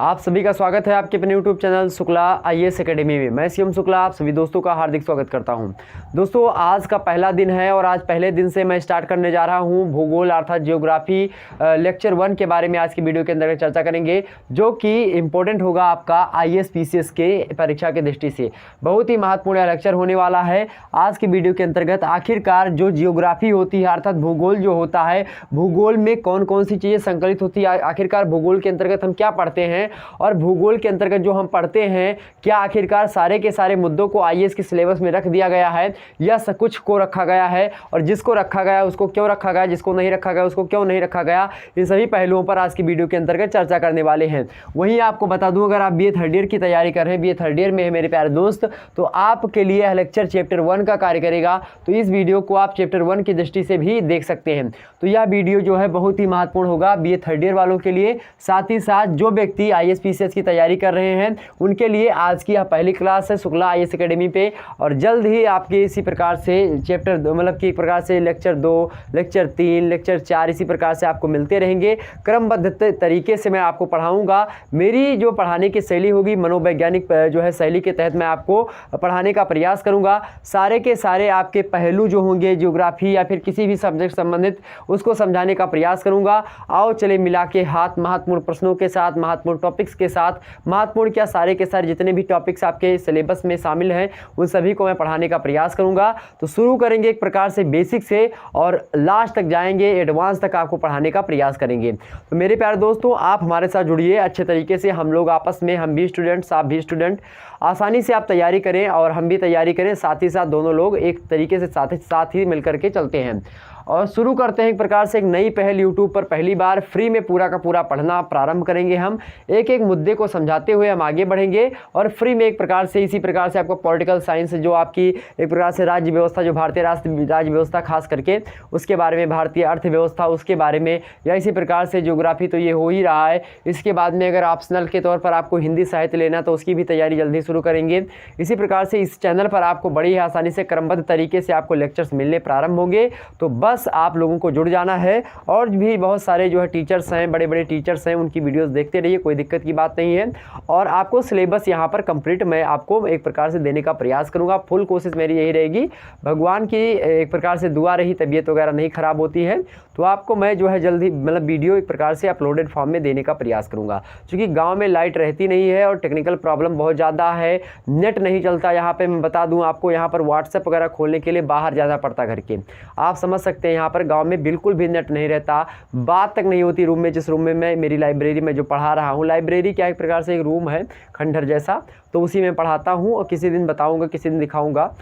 आप सभी का स्वागत है आपके अपने YouTube channel Shukla IAS academy में। मैं सीएम शुक्ला आप सभी दोस्तों का हार्दिक स्वागत करता हूं। दोस्तों, आज का पहला दिन है और आज पहले दिन से मैं स्टार्ट करने जा रहा हूं भूगोल अर्थात जियोग्राफी लेक्चर 1 के बारे में आज की वीडियो के अंदर चर्चा करेंगे, जो कि इंपॉर्टेंट होगा आपका आईएएस पीसीएस के परीक्षा की दृष्टि से। बहुत ही महत्वपूर्ण लेक्चर होने वाला है आज की वीडियो के अंतर्गत। आखिरकार जो जियोग्राफी होती है अर्थात भूगोल जो होता है, भूगोल में कौन कौन सी चीज़ें संकलित होती है, आखिरकार भूगोल के अंतर्गत हम क्या पढ़ते हैं और भूगोल के अंतर्गत जो हम पढ़ते हैं क्या आखिरकार सारे के सारे मुद्दों को आईएएस के सिलेबस में रख दिया गया है या सब कुछ को रखा गया है, और जिसको रखा गया उसको क्यों रखा गया, जिसको नहीं रखा गया उसको क्यों नहीं रखा गया, इन सभी पहलुओं पर आज की वीडियो के अंतर्गत चर्चा करने वाले हैं। वहीं आपको बता दूं, अगर आप बीए थर्ड ईयर की तैयारी कर रहे हैं, बीए थर्ड ईयर में है मेरे प्यारे दोस्त, तो आपके लिए यह लेक्चर चैप्टर 1 का कार्य करेगा। तो इस वीडियो को आप चैप्टर 1 की दृष्टि से भी देख सकते हैं। तो यह वीडियो जो है बहुत ही महत्वपूर्ण होगा बीए थर्ड ईयर वालों के लिए, साथ ही साथ जो व्यक्ति आईएएस पीसीएस की तैयारी कर रहे हैं उनके लिए आज की यह पहली क्लास है शुक्ला आईएएस एकेडमी पे। और जल्द ही आपके इसी प्रकार से चैप्टर मतलब कि एक प्रकार से लेक्चर 2, लेक्चर 3, लेक्चर 4 इसी प्रकार से आपको मिलते रहेंगे। क्रमबद्ध तरीके से मैं आपको पढ़ाऊंगा। मेरी जो पढ़ाने की शैली होगी मनोवैज्ञानिक जो है शैली के तहत मैं आपको पढ़ाने का प्रयास करूंगा। सारे के सारे आपके पहलू जो होंगे जियोग्राफी या फिर किसी भी सब्जेक्ट संबंधित उसको समझाने का प्रयास करूंगा। आओ चले मिला के हाथ महत्वपूर्ण प्रश्नों के साथ, महत्वपूर्ण टॉपिक्स के साथ, महत्वपूर्ण क्या सारे के सारे जितने भी टॉपिक्स आपके सिलेबस में शामिल हैं उन सभी को मैं पढ़ाने का प्रयास करूंगा। तो शुरू करेंगे एक प्रकार से बेसिक से और लास्ट तक जाएंगे, एडवांस तक आपको पढ़ाने का प्रयास करेंगे। तो मेरे प्यारे दोस्तों, आप हमारे साथ जुड़िए अच्छे तरीके से। हम लोग आपस में, हम भी स्टूडेंट्स आप भी स्टूडेंट, आसानी से आप तैयारी करें और हम भी तैयारी करें, साथ ही साथ दोनों लोग एक तरीके से साथ ही मिलकर के चलते हैं। और शुरू करते हैं एक प्रकार से एक नई पहल यूट्यूब पर पहली बार फ्री में पूरा का पूरा पढ़ना प्रारंभ करेंगे। हम एक एक मुद्दे को समझाते हुए हम आगे बढ़ेंगे और फ्री में एक प्रकार से इसी प्रकार से आपको पॉलिटिकल साइंस जो आपकी एक प्रकार से राज्य व्यवस्था, जो भारतीय राज्य व्यवस्था खास करके उसके बारे में, भारतीय अर्थव्यवस्था उसके बारे में, या इसी प्रकार से ज्योग्राफी तो ये हो ही रहा है। इसके बाद में अगर ऑप्शनल के तौर पर आपको हिंदी साहित्य लेना तो उसकी भी तैयारी जल्दी शुरू करेंगे। इसी प्रकार से इस चैनल पर आपको बड़ी आसानी से क्रमबद्ध तरीके से आपको लेक्चर्स मिलने प्रारंभ होंगे। तो बस आप लोगों को जुड़ जाना है। और भी बहुत सारे जो है टीचर्स हैं, बड़े बड़े टीचर्स हैं, उनकी वीडियोस देखते रहिए, कोई दिक्कत की बात नहीं है। और आपको सिलेबस यहाँ पर कंप्लीट मैं आपको एक प्रकार से देने का प्रयास करूँगा। फुल कोशिश मेरी यही रहेगी। भगवान की एक प्रकार से दुआ रही, तबीयत वगैरह नहीं खराब होती है तो आपको मैं जो है जल्दी मतलब वीडियो एक प्रकार से अपलोडेड फॉर्म में देने का प्रयास करूँगा। क्योंकि गाँव में लाइट रहती नहीं है और टेक्निकल प्रॉब्लम बहुत ज़्यादा है, नेट नहीं चलता यहाँ पर। मैं बता दूँ आपको, यहाँ पर व्हाट्सएप वगैरह खोलने के लिए बाहर जाना पड़ता घर के। आप समझ सकते हैं यहाँ पर गांव में बिल्कुल भी नेट नहीं रहता, बात तक नहीं होती रूम में। जिस रूम में मैं मेरी लाइब्रेरी में जो पढ़ा रहा हूँ, लाइब्रेरी क्या एक प्रकार से एक रूम है खंडहर जैसा, तो उसी में पढ़ाता हूँ और किसी दिन बताऊँगा, किसी दिन दिखाऊँगा,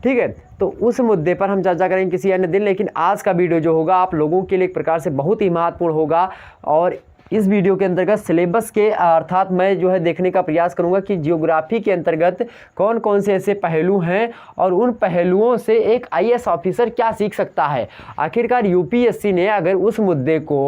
ठीक है। तो उस मुद्दे पर हम चर्चा करेंगे किसी अन्य दिन। लेकिन आज का वीडियो जो होगा आप लोगों के लिए एक प्रकार से बहुत ही महत्वपूर्ण होगा। और इस वीडियो के अंतर्गत सिलेबस के अर्थात मैं जो है देखने का प्रयास करूंगा कि जियोग्राफी के अंतर्गत कौन कौन से ऐसे पहलू हैं और उन पहलुओं से एक आईएएस ऑफिसर क्या सीख सकता है। आखिरकार यूपीएससी ने अगर उस मुद्दे को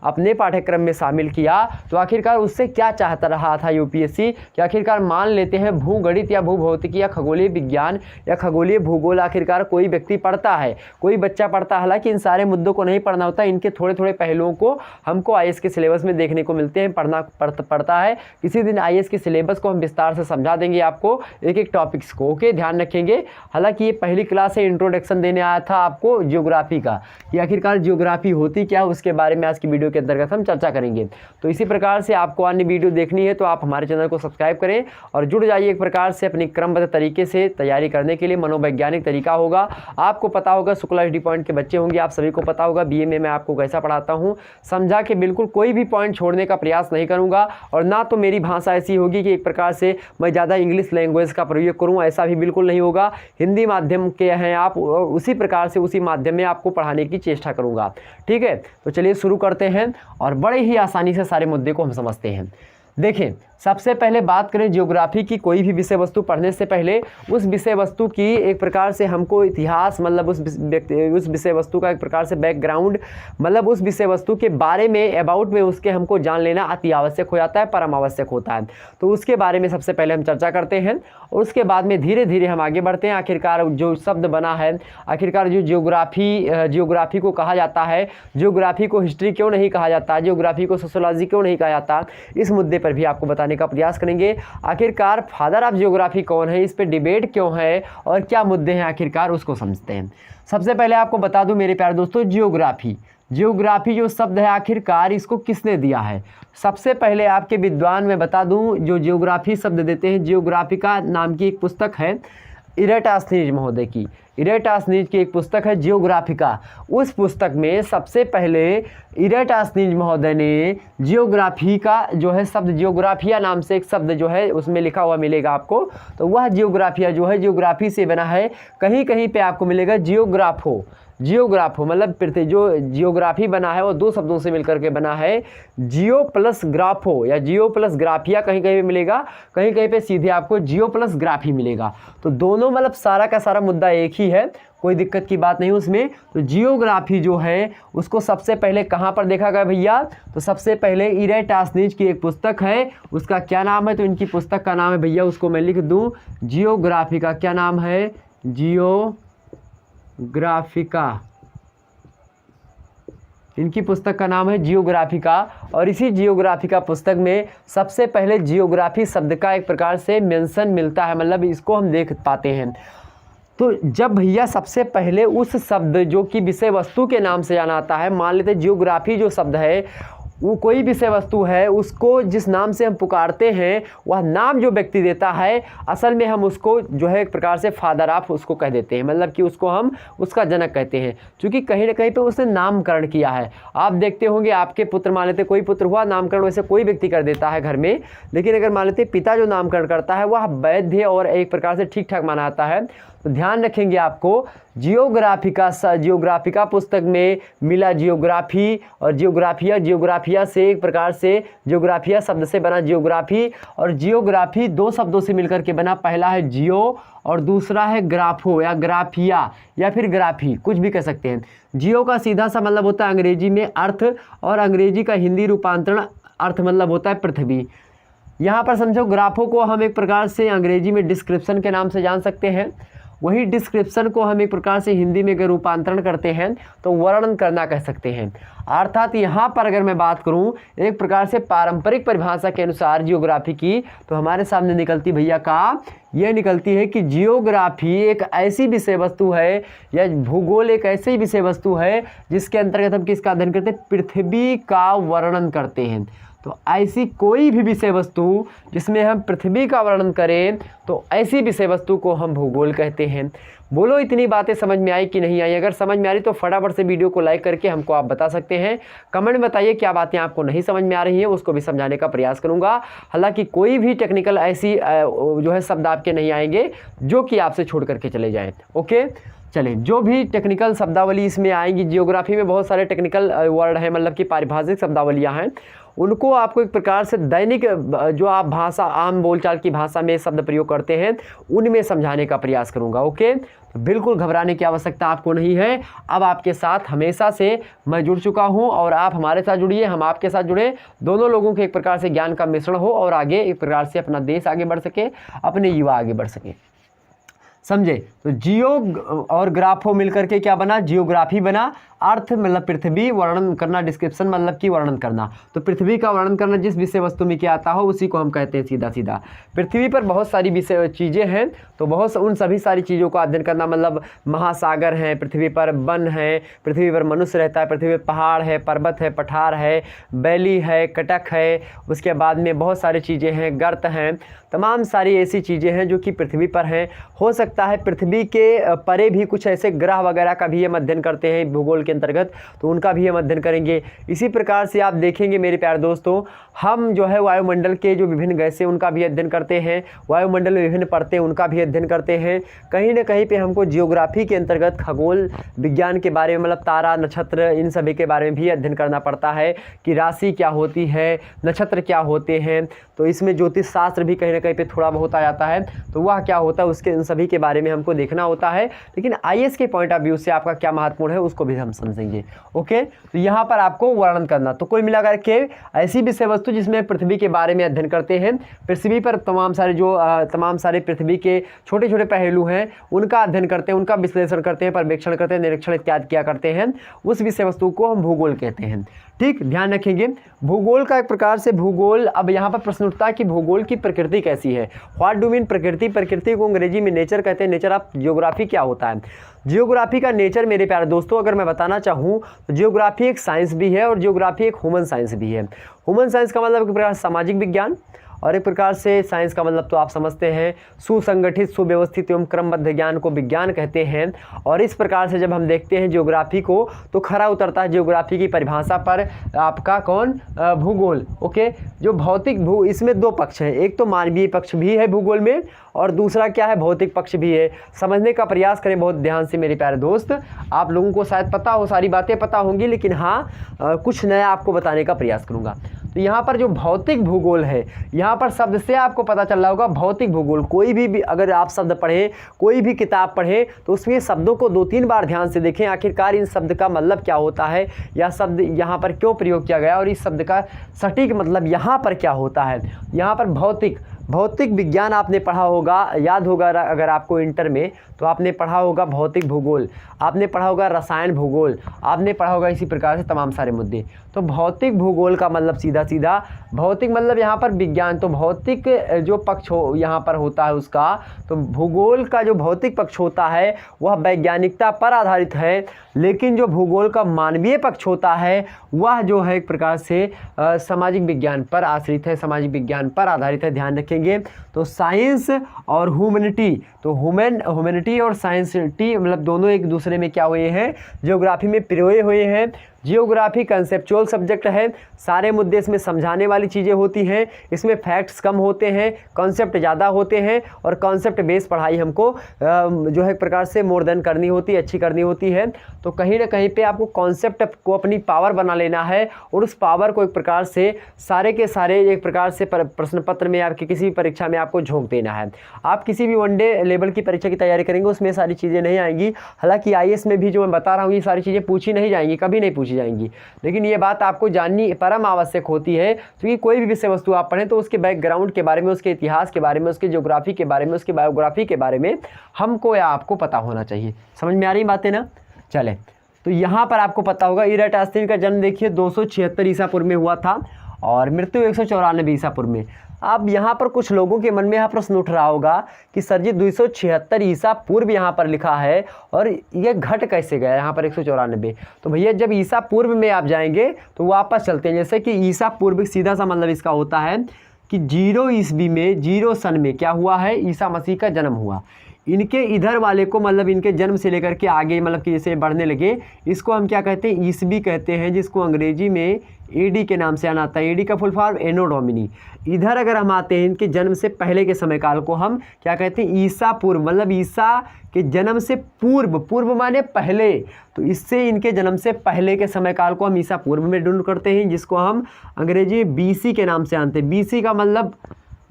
अपने पाठ्यक्रम में शामिल किया तो आखिरकार उससे क्या चाहता रहा था यूपीएससी कि आखिरकार मान लेते हैं भूगणित या भूभौतिकी या खगोलीय विज्ञान या खगोलीय भूगोल आखिरकार कोई व्यक्ति पढ़ता है, कोई बच्चा पढ़ता है। हालांकि इन सारे मुद्दों को नहीं पढ़ना होता, इनके थोड़े थोड़े पहलुओं को हमको आईएएस के सिलेबस में देखने को मिलते हैं, पढ़ता है। किसी दिन आईएएस के सिलेबस को हम विस्तार से समझा देंगे आपको, एक एक टॉपिक्स को। ओके, ध्यान रखेंगे। हालांकि ये पहली क्लास है, इंट्रोडक्शन देने आया था आपको जियोग्राफी का कि आखिरकार जियोग्राफी होती क्या है, उसके बारे में आज की वीडियो के अंतर्गत हम चर्चा करेंगे। तो इसी प्रकार से आपको अन्य वीडियो देखनी है तो आप हमारे चैनल को सब्सक्राइब करें और जुड़ जाइए एक प्रकार से अपनी क्रमबद्ध तरीके से तैयारी करने के लिए। मनोवैज्ञानिक तरीका होगा, आपको पता होगा शुक्ला एचडी पॉइंट के बच्चे होंगे, आप सभी को पता होगा बीए में मैं आपको कैसा पढ़ाता हूँ। समझा के बिल्कुल कोई भी पॉइंट छोड़ने का प्रयास नहीं करूंगा और ना तो मेरी भाषा ऐसी होगी कि एक प्रकार से मैं ज़्यादा इंग्लिश लैंग्वेज का प्रयोग करूं, ऐसा भी बिल्कुल नहीं होगा। हिंदी माध्यम के हैं आप, उसी प्रकार से उसी माध्यम में आपको पढ़ाने की चेष्टा करूंगा, ठीक है। तो चलिए शुरू करते हैं और बड़े ही आसानी से सारे मुद्दे को हम समझते हैं। देखें, सबसे पहले बात करें ज्योग्राफी की, कोई भी विषय वस्तु पढ़ने से पहले उस विषय वस्तु की एक प्रकार से हमको इतिहास, मतलब उस विषय वस्तु का एक प्रकार से बैकग्राउंड, मतलब उस विषय वस्तु के बारे में, अबाउट में उसके हमको जान लेना अति आवश्यक हो जाता है, परम आवश्यक होता है। तो उसके बारे में सबसे पहले हम चर्चा करते हैं और उसके बाद में धीरे धीरे हम आगे बढ़ते हैं। आखिरकार जो शब्द बना है, आखिरकार जो ज्योग्राफी को कहा जाता है, ज्योग्राफी को हिस्ट्री क्यों नहीं कहा जाता, ज्योग्राफी को सोशियोलॉजी क्यों नहीं कहा जाता, इस मुद्दे पर भी आपको बताने का प्रयास करेंगे। आखिरकार फादर ऑफ ज्योग्राफी कौन है, इस पे डिबेट क्यों है और क्या मुद्दे हैं, आखिरकार उसको समझते हैं। सबसे पहले आपको बता दूं मेरे प्यारे दोस्तों, ज्योग्राफी जो शब्द है आखिरकार इसको किसने दिया है। सबसे पहले आपके विद्वान में बता दूं, जो ज्योग्राफी शब्द देते हैं, ज्योग्राफिका नाम की एक पुस्तक है इरेटास्थनीज महोदय की, इरेटास्थनीज की एक पुस्तक है ज्योग्राफिका। उस पुस्तक में सबसे पहले इरेटास्थनीज महोदय ने जियोग्राफी का जो है शब्द, जियोग्राफिया नाम से एक शब्द जो है उसमें लिखा हुआ मिलेगा आपको, तो वह जियोग्राफिया जो है जियोग्राफी से बना है। कहीं कहीं पे आपको मिलेगा जियोग्राफो, मतलब पृथ्वी, जो जियोग्राफी बना है वो दो शब्दों से मिलकर के बना है, जियो प्लस ग्राफो या जियो प्लस ग्राफिया, कहीं कहीं पे मिलेगा, कहीं कहीं पे सीधे आपको जियो प्लस ग्राफी मिलेगा। तो दोनों मतलब सारा का सारा मुद्दा एक ही है, कोई दिक्कत की बात नहीं उसमें। तो जियोग्राफी जो है उसको सबसे पहले कहाँ पर देखा गया भैया, तो सबसे पहले इरेटास्थनीज की एक पुस्तक है, उसका क्या नाम है, तो इनकी पुस्तक का नाम है भैया, उसको मैं लिख दूँ, जियोग्राफी का क्या नाम है, जियोग्राफिका, इनकी पुस्तक का नाम है जियोग्राफिका। और इसी जियोग्राफिका पुस्तक में सबसे पहले जियोग्राफी शब्द का एक प्रकार से मेंशन मिलता है, मतलब इसको हम देख पाते हैं। तो जब भैया सबसे पहले उस शब्द जो कि विषय वस्तु के नाम से जाना आता है, मान लेते जियोग्राफी जो शब्द है वो कोई विषय वस्तु है, उसको जिस नाम से हम पुकारते हैं वह नाम जो व्यक्ति देता है, असल में हम उसको जो है एक प्रकार से फादर ऑफ उसको कह देते हैं, मतलब कि उसको हम उसका जनक कहते हैं, क्योंकि कहीं ना कहीं पे उसने नामकरण किया है। आप देखते होंगे आपके पुत्र, मान लेते कोई पुत्र हुआ, नामकरण वैसे कोई व्यक्ति कर देता है घर में, लेकिन अगर मान लेते पिता जो नामकरण करता है वह वैध और एक प्रकार से ठीक ठाक माना जाता है। तो ध्यान रखेंगे आपको, जियोग्राफिका पुस्तक में मिला जियोग्राफी और जियोग्राफिया से एक प्रकार से जियोग्राफिया शब्द से बना जियोग्राफी, और जियोग्राफी दो शब्दों से मिलकर के बना, पहला है जियो और दूसरा है ग्राफो या ग्राफिया या फिर ग्राफी, कुछ भी कह सकते हैं। जियो का सीधा सा मतलब होता है अंग्रेजी में अर्थ, और अंग्रेजी का हिंदी रूपांतरण अर्थ मतलब होता है पृथ्वी। यहाँ पर समझो ग्राफो को हम एक प्रकार से अंग्रेजी में डिस्क्रिप्शन के नाम से जान सकते हैं, वही डिस्क्रिप्शन को हम एक प्रकार से हिंदी में अगर रूपांतरण करते हैं तो वर्णन करना कह सकते हैं। अर्थात यहाँ पर अगर मैं बात करूँ एक प्रकार से पारंपरिक परिभाषा के अनुसार जियोग्राफी की, तो हमारे सामने निकलती भैया का ये निकलती है कि जियोग्राफी एक ऐसी विषय वस्तु है या भूगोल एक ऐसी विषय वस्तु है जिसके अंतर्गत हम किसका अध्ययन करते हैं, पृथ्वी का वर्णन करते हैं। तो ऐसी कोई भी विषय वस्तु जिसमें हम पृथ्वी का वर्णन करें तो ऐसी विषय वस्तु को हम भूगोल कहते हैं। बोलो इतनी बातें समझ में आई कि नहीं आई? अगर समझ में आ रही तो फटाफट से वीडियो को लाइक करके हमको आप बता सकते हैं। कमेंट में बताइए क्या बातें आपको नहीं समझ में आ रही हैं, उसको भी समझाने का प्रयास करूंगा। हालांकि कोई भी टेक्निकल ऐसी जो है शब्द आपके नहीं आएंगे जो कि आपसे छोड़ करके चले जाएँ। ओके, चलें, जो भी टेक्निकल शब्दावली इसमें आएंगी, जियोग्राफी में बहुत सारे टेक्निकल वर्ड हैं, मतलब कि पारिभाषिक शब्दावलियाँ हैं, उनको आपको एक प्रकार से दैनिक जो आप भाषा आम बोलचाल की भाषा में शब्द प्रयोग करते हैं उनमें समझाने का प्रयास करूंगा। ओके, तो बिल्कुल घबराने की आवश्यकता आपको नहीं है। अब आपके साथ हमेशा से मैं जुड़ चुका हूं और आप हमारे साथ जुड़िए, हम आपके साथ जुड़े, दोनों लोगों के एक प्रकार से ज्ञान का मिश्रण हो और आगे एक प्रकार से अपना देश आगे बढ़ सके, अपने युवा आगे बढ़ सके। समझे? तो जियो और ग्राफो मिलकर के क्या बना, जियोग्राफी बना। अर्थ मतलब पृथ्वी, वर्णन करना, डिस्क्रिप्शन मतलब कि वर्णन करना। तो पृथ्वी का वर्णन करना जिस विषय वस्तु में क्या आता हो उसी को हम कहते हैं सीधा सीधा। पृथ्वी पर बहुत सारी विषय चीज़ें हैं, तो बहुत उन सभी सारी चीज़ों का अध्ययन करना, मतलब महासागर हैं, पृथ्वी पर वन है, पृथ्वी पर मनुष्य रहता है, पृथ्वी पर पहाड़ है, पर्वत है, पठार है, बैली है, कटक है, उसके बाद में बहुत सारी चीज़ें हैं, गर्त हैं, तमाम सारी ऐसी चीज़ें हैं जो कि पृथ्वी पर हैं। हो सकता है पृथ्वी के परे भी कुछ ऐसे ग्रह वगैरह का भी हम अध्ययन करते हैं भूगोल के के अंतर्गत, तो उनका भी हम अध्ययन करेंगे। इसी प्रकार से आप देखेंगे मेरे प्यारे दोस्तों, हम जो है वायुमंडल के जो विभिन्न गैसें उनका भी अध्ययन करते हैं, वायुमंडल में विभिन्न परतें उनका भी अध्ययन करते हैं। कहीं ना कहीं पे हमको जियोग्राफी के अंतर्गत खगोल विज्ञान के बारे में, मतलब तारा नक्षत्र इन सभी के बारे में भी अध्ययन करना पड़ता है कि राशि क्या होती है, नक्षत्र क्या होते हैं। तो इसमें ज्योतिष शास्त्र भी कहीं ना कहीं पे थोड़ा बहुत आ जाता है, तो वह क्या होता है उसके इन सभी के बारे में हमको देखना होता है। लेकिन आईएएस के पॉइंट ऑफ व्यू से आपका क्या महत्वपूर्ण है उसको भी हम समझेंगे। ओके, तो यहाँ पर आपको वर्णन करना, तो कोई मिलाकर के ऐसी विषय वस्तु जिसमें पृथ्वी के बारे में अध्ययन करते हैं, पृथ्वी पर तमाम सारे पृथ्वी के छोटे छोटे पहलू हैं उनका अध्ययन करते हैं, उनका विश्लेषण करते हैं, पर्यवेक्षण करते हैं, निरीक्षण इत्यादि क्या करते हैं, उस विषय वस्तु को हम भूगोल कहते हैं। ठीक, ध्यान रखेंगे। भूगोल का एक प्रकार से भूगोल, अब यहाँ पर प्रश्न उठता है कि भूगोल की प्रकृति कैसी है। व्हाट डू मीन प्रकृति? प्रकृति को अंग्रेजी में नेचर कहते हैं। नेचर ऑफ जियोग्राफी क्या होता है? जियोग्राफी का नेचर मेरे प्यारे दोस्तों अगर मैं बताना चाहूँ तो जियोग्राफी एक साइंस भी है और जियोग्राफी एक ह्यूमन साइंस भी है। ह्यूमन साइंस का मतलब एक प्रकार सामाजिक विज्ञान, और एक प्रकार से साइंस का मतलब तो आप समझते हैं सुसंगठित, सुव्यवस्थित एवं क्रमबद्ध ज्ञान को विज्ञान कहते हैं। और इस प्रकार से जब हम देखते हैं जियोग्राफी को तो खरा उतरता है जियोग्राफी की परिभाषा पर आपका कौन? भूगोल। ओके, जो भौतिक इसमें दो पक्ष हैं, एक तो मानवीय पक्ष भी है भूगोल में और दूसरा क्या है? भौतिक पक्ष भी है। समझने का प्रयास करें बहुत ध्यान से मेरे प्यारे दोस्त। आप लोगों को शायद पता हो, सारी बातें पता होंगी, लेकिन हाँ कुछ नया आपको बताने का प्रयास करूँगा। तो यहाँ पर जो भौतिक भूगोल है, यहाँ पर शब्द से आपको पता चल रहा होगा भौतिक भूगोल। कोई भी अगर आप शब्द पढ़ें, कोई भी किताब पढ़ें तो उसमें शब्दों को 2-3 बार ध्यान से देखें, आखिरकार इन शब्द का मतलब क्या होता है, या शब्द यहाँ पर क्यों प्रयोग किया गया और इस शब्द का सटीक मतलब यहाँ पर क्या होता है। यहाँ पर भौतिक विज्ञान आपने पढ़ा होगा, याद होगा अगर आपको इंटर में, तो आपने पढ़ा होगा भौतिक भूगोल, आपने पढ़ा होगा रसायन भूगोल, आपने पढ़ा होगा इसी प्रकार से तमाम सारे मुद्दे। तो भौतिक भूगोल का मतलब सीधा भौतिक मतलब यहाँ पर विज्ञान, तो भौतिक जो पक्ष हो यहाँ पर होता है उसका, तो भूगोल का जो भौतिक पक्ष होता है वह वैज्ञानिकता पर आधारित है, लेकिन जो भूगोल का मानवीय पक्ष होता है वह जो है एक प्रकार से सामाजिक विज्ञान पर आश्रित है, सामाजिक विज्ञान पर आधारित है। ध्यान रखेंगे। तो साइंस और ह्यूमैनिटी, तो ह्यूमैनिटी और साइंसिटी मतलब दोनों एक दूसरे में क्या हुए हैं? जियोग्राफी में पिरोए हुए हैं। जियोग्राफी कंसेप्चुअल सब्जेक्ट है, सारे मुद्दे इसमें समझाने वाली चीज़ें होती हैं, इसमें फैक्ट्स कम होते हैं, कॉन्सेप्ट ज़्यादा होते हैं, और कॉन्सेप्ट बेस्ड पढ़ाई हमको जो है एक प्रकार से मोर देन करनी होती है, अच्छी करनी होती है। तो कहीं ना कहीं पे आपको कॉन्सेप्ट को अपनी पावर बना लेना है और उस पावर को एक प्रकार से सारे के सारे एक प्रकार से प्रश्न पत्र में आपकी किसी भी परीक्षा में आपको झोंक देना है। आप किसी भी वनडे लेवल की परीक्षा की तैयारी करेंगे उसमें सारी चीज़ें नहीं आएंगी। हालांकि आईएएस में भी जो मैं बता रहा हूँ ये सारी चीज़ें पूछी नहीं जाएंगी, कभी नहीं पूछी जाएंगी, लेकिन ये बात आपको जाननी परम आवश्यक होती है, क्योंकि कोई भी विषय वस्तु आप पढ़ें तो उसके बैकग्राउंड के बारे में, उसके इतिहास के बारे में, उसके ज्योग्राफी के बारे में, उसकी बायोग्राफी के बारे में हमको या आपको पता होना चाहिए। समझ में आ रही बातें ना? चले, तो यहाँ पर आपको पता होगा इराटोस्थेनीज का जन्म देखिए 276 ईसापुर में हुआ था और मृत्यु 194 ईसापुर में। अब यहाँ पर कुछ लोगों के मन में यह प्रश्न उठ रहा होगा कि सर जी 276 ईसा पूर्व यहाँ पर लिखा है और ये घट कैसे गया यहाँ पर 194। तो भैया जब ईसा पूर्व में आप जाएंगे तो वापस चलते हैं, जैसे कि ईसा पूर्व सीधा सा मतलब इसका होता है कि 0 ईस्वी में 0 सन में क्या हुआ है? ईसा मसीह का जन्म हुआ। इनके इधर वाले को मतलब इनके जन्म से लेकर के आगे मतलब कि जैसे बढ़ने लगे, इसको हम क्या कहते हैं? ईस्वी कहते हैं, जिसको अंग्रेजी में एडी के नाम से आना आता है। एडी का फुल फॉर्म एनो डोमिनी। इधर अगर हम आते हैं इनके जन्म से पहले के समय काल को हम क्या कहते हैं? ईसा पूर्व, मतलब ईसा के जन्म से पूर्व, पूर्व माने पहले, तो इससे इनके जन्म से पहले के समय काल को हम ईसा पूर्व में ढूंढ करते हैं, जिसको हम अंग्रेजी में बीसी के नाम से जानते हैं। बीसी का मतलब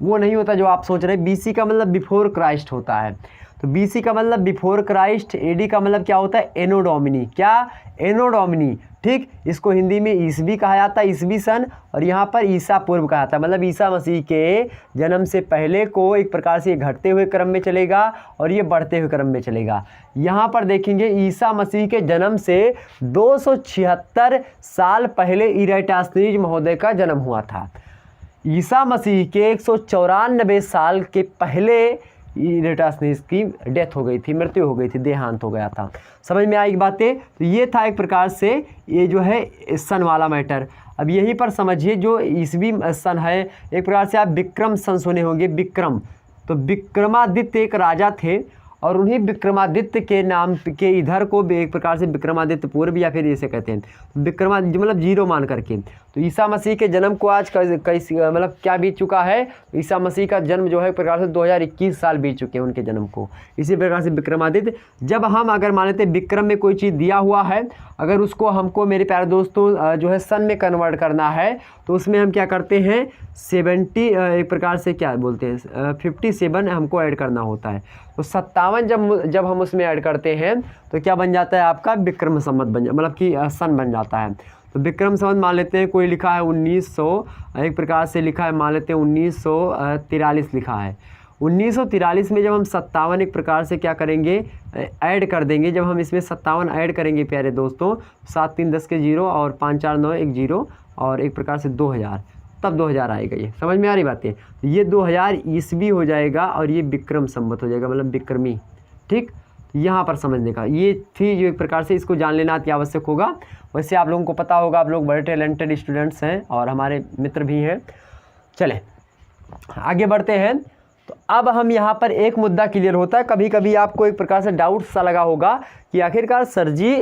वो नहीं होता जो आप सोच रहे हैं, बीसी का मतलब बिफोर क्राइस्ट होता है। तो बीसी का मतलब बिफोर क्राइस्ट, एडी का मतलब क्या होता है? एनो डोमिनी। क्या? एनो डोमिनी। ठीक, इसको हिंदी में ईस्वी कहा जाता है, ईस्वी सन, और यहाँ पर ईसा पूर्व कहा जाता है, मतलब ईसा मसीह के जन्म से पहले को एक प्रकार से ये घटते हुए क्रम में चलेगा और ये बढ़ते हुए क्रम में चलेगा। यहाँ पर देखेंगे ईसा मसीह के जन्म से 276 साल पहले इराटोस्थेनीज महोदय का जन्म हुआ था। ईसा मसीह के 194 साल के पहले इराटोस्थेनीज की डेथ हो गई थी, मृत्यु हो गई थी, देहांत हो गया था। समझ में आई बातें? तो ये था एक प्रकार से ये जो है सन वाला मैटर। अब यहीं पर समझिए जो ईस्वी सन है, एक प्रकार से आप विक्रम सन सुने होंगे, विक्रम। तो विक्रमादित्य एक राजा थे और उन्हीं विक्रमादित्य के नाम के इधर को एक प्रकार से विक्रमादित्य पूर्व या फिर इसे कहते हैं मतलब 0 मान करके। तो ईसा मसीह के जन्म को आज मतलब क्या बीत चुका है, ईसा मसीह का जन्म जो है एक प्रकार से 2021 साल बीत चुके हैं उनके जन्म को। इसी प्रकार से विक्रमादित्य, जब हम अगर मान लेते हैं विक्रम में कोई चीज़ दिया हुआ है, अगर उसको हमको मेरे प्यारे दोस्तों जो है सन में कन्वर्ट करना है तो उसमें हम क्या करते हैं 70 एक प्रकार से क्या बोलते हैं 57 हमको ऐड करना होता है। तो 57 जब हम उसमें ऐड करते हैं तो क्या बन जाता है आपका विक्रम संवत मतलब कि सन बन जाता है। तो विक्रम संवत मान लेते हैं कोई लिखा है 1900 एक प्रकार से लिखा है मान लेते हैं 1943 लिखा है। 1943 में जब हम 57 एक प्रकार से क्या करेंगे ऐड कर देंगे, जब हम इसमें 57 ऐड करेंगे प्यारे दोस्तों 7 3 10 के 0 और 5 4 9 1 0 और एक प्रकार से 2000, तब 2000 आएगा। ये समझ में आ रही बातें। ये 2000 ईस्वी हो जाएगा और ये विक्रम संवत हो जाएगा मतलब विक्रमी। ठीक, यहाँ पर समझने का ये थी जो एक प्रकार से इसको जान लेना अति आवश्यक होगा। वैसे आप लोगों को पता होगा, आप लोग बड़े टैलेंटेड स्टूडेंट्स हैं और हमारे मित्र भी हैं। चलें आगे बढ़ते हैं। तो अब हम यहाँ पर एक मुद्दा क्लियर होता है, कभी कभी आपको एक प्रकार से डाउट सा लगा होगा कि आखिरकार सर जी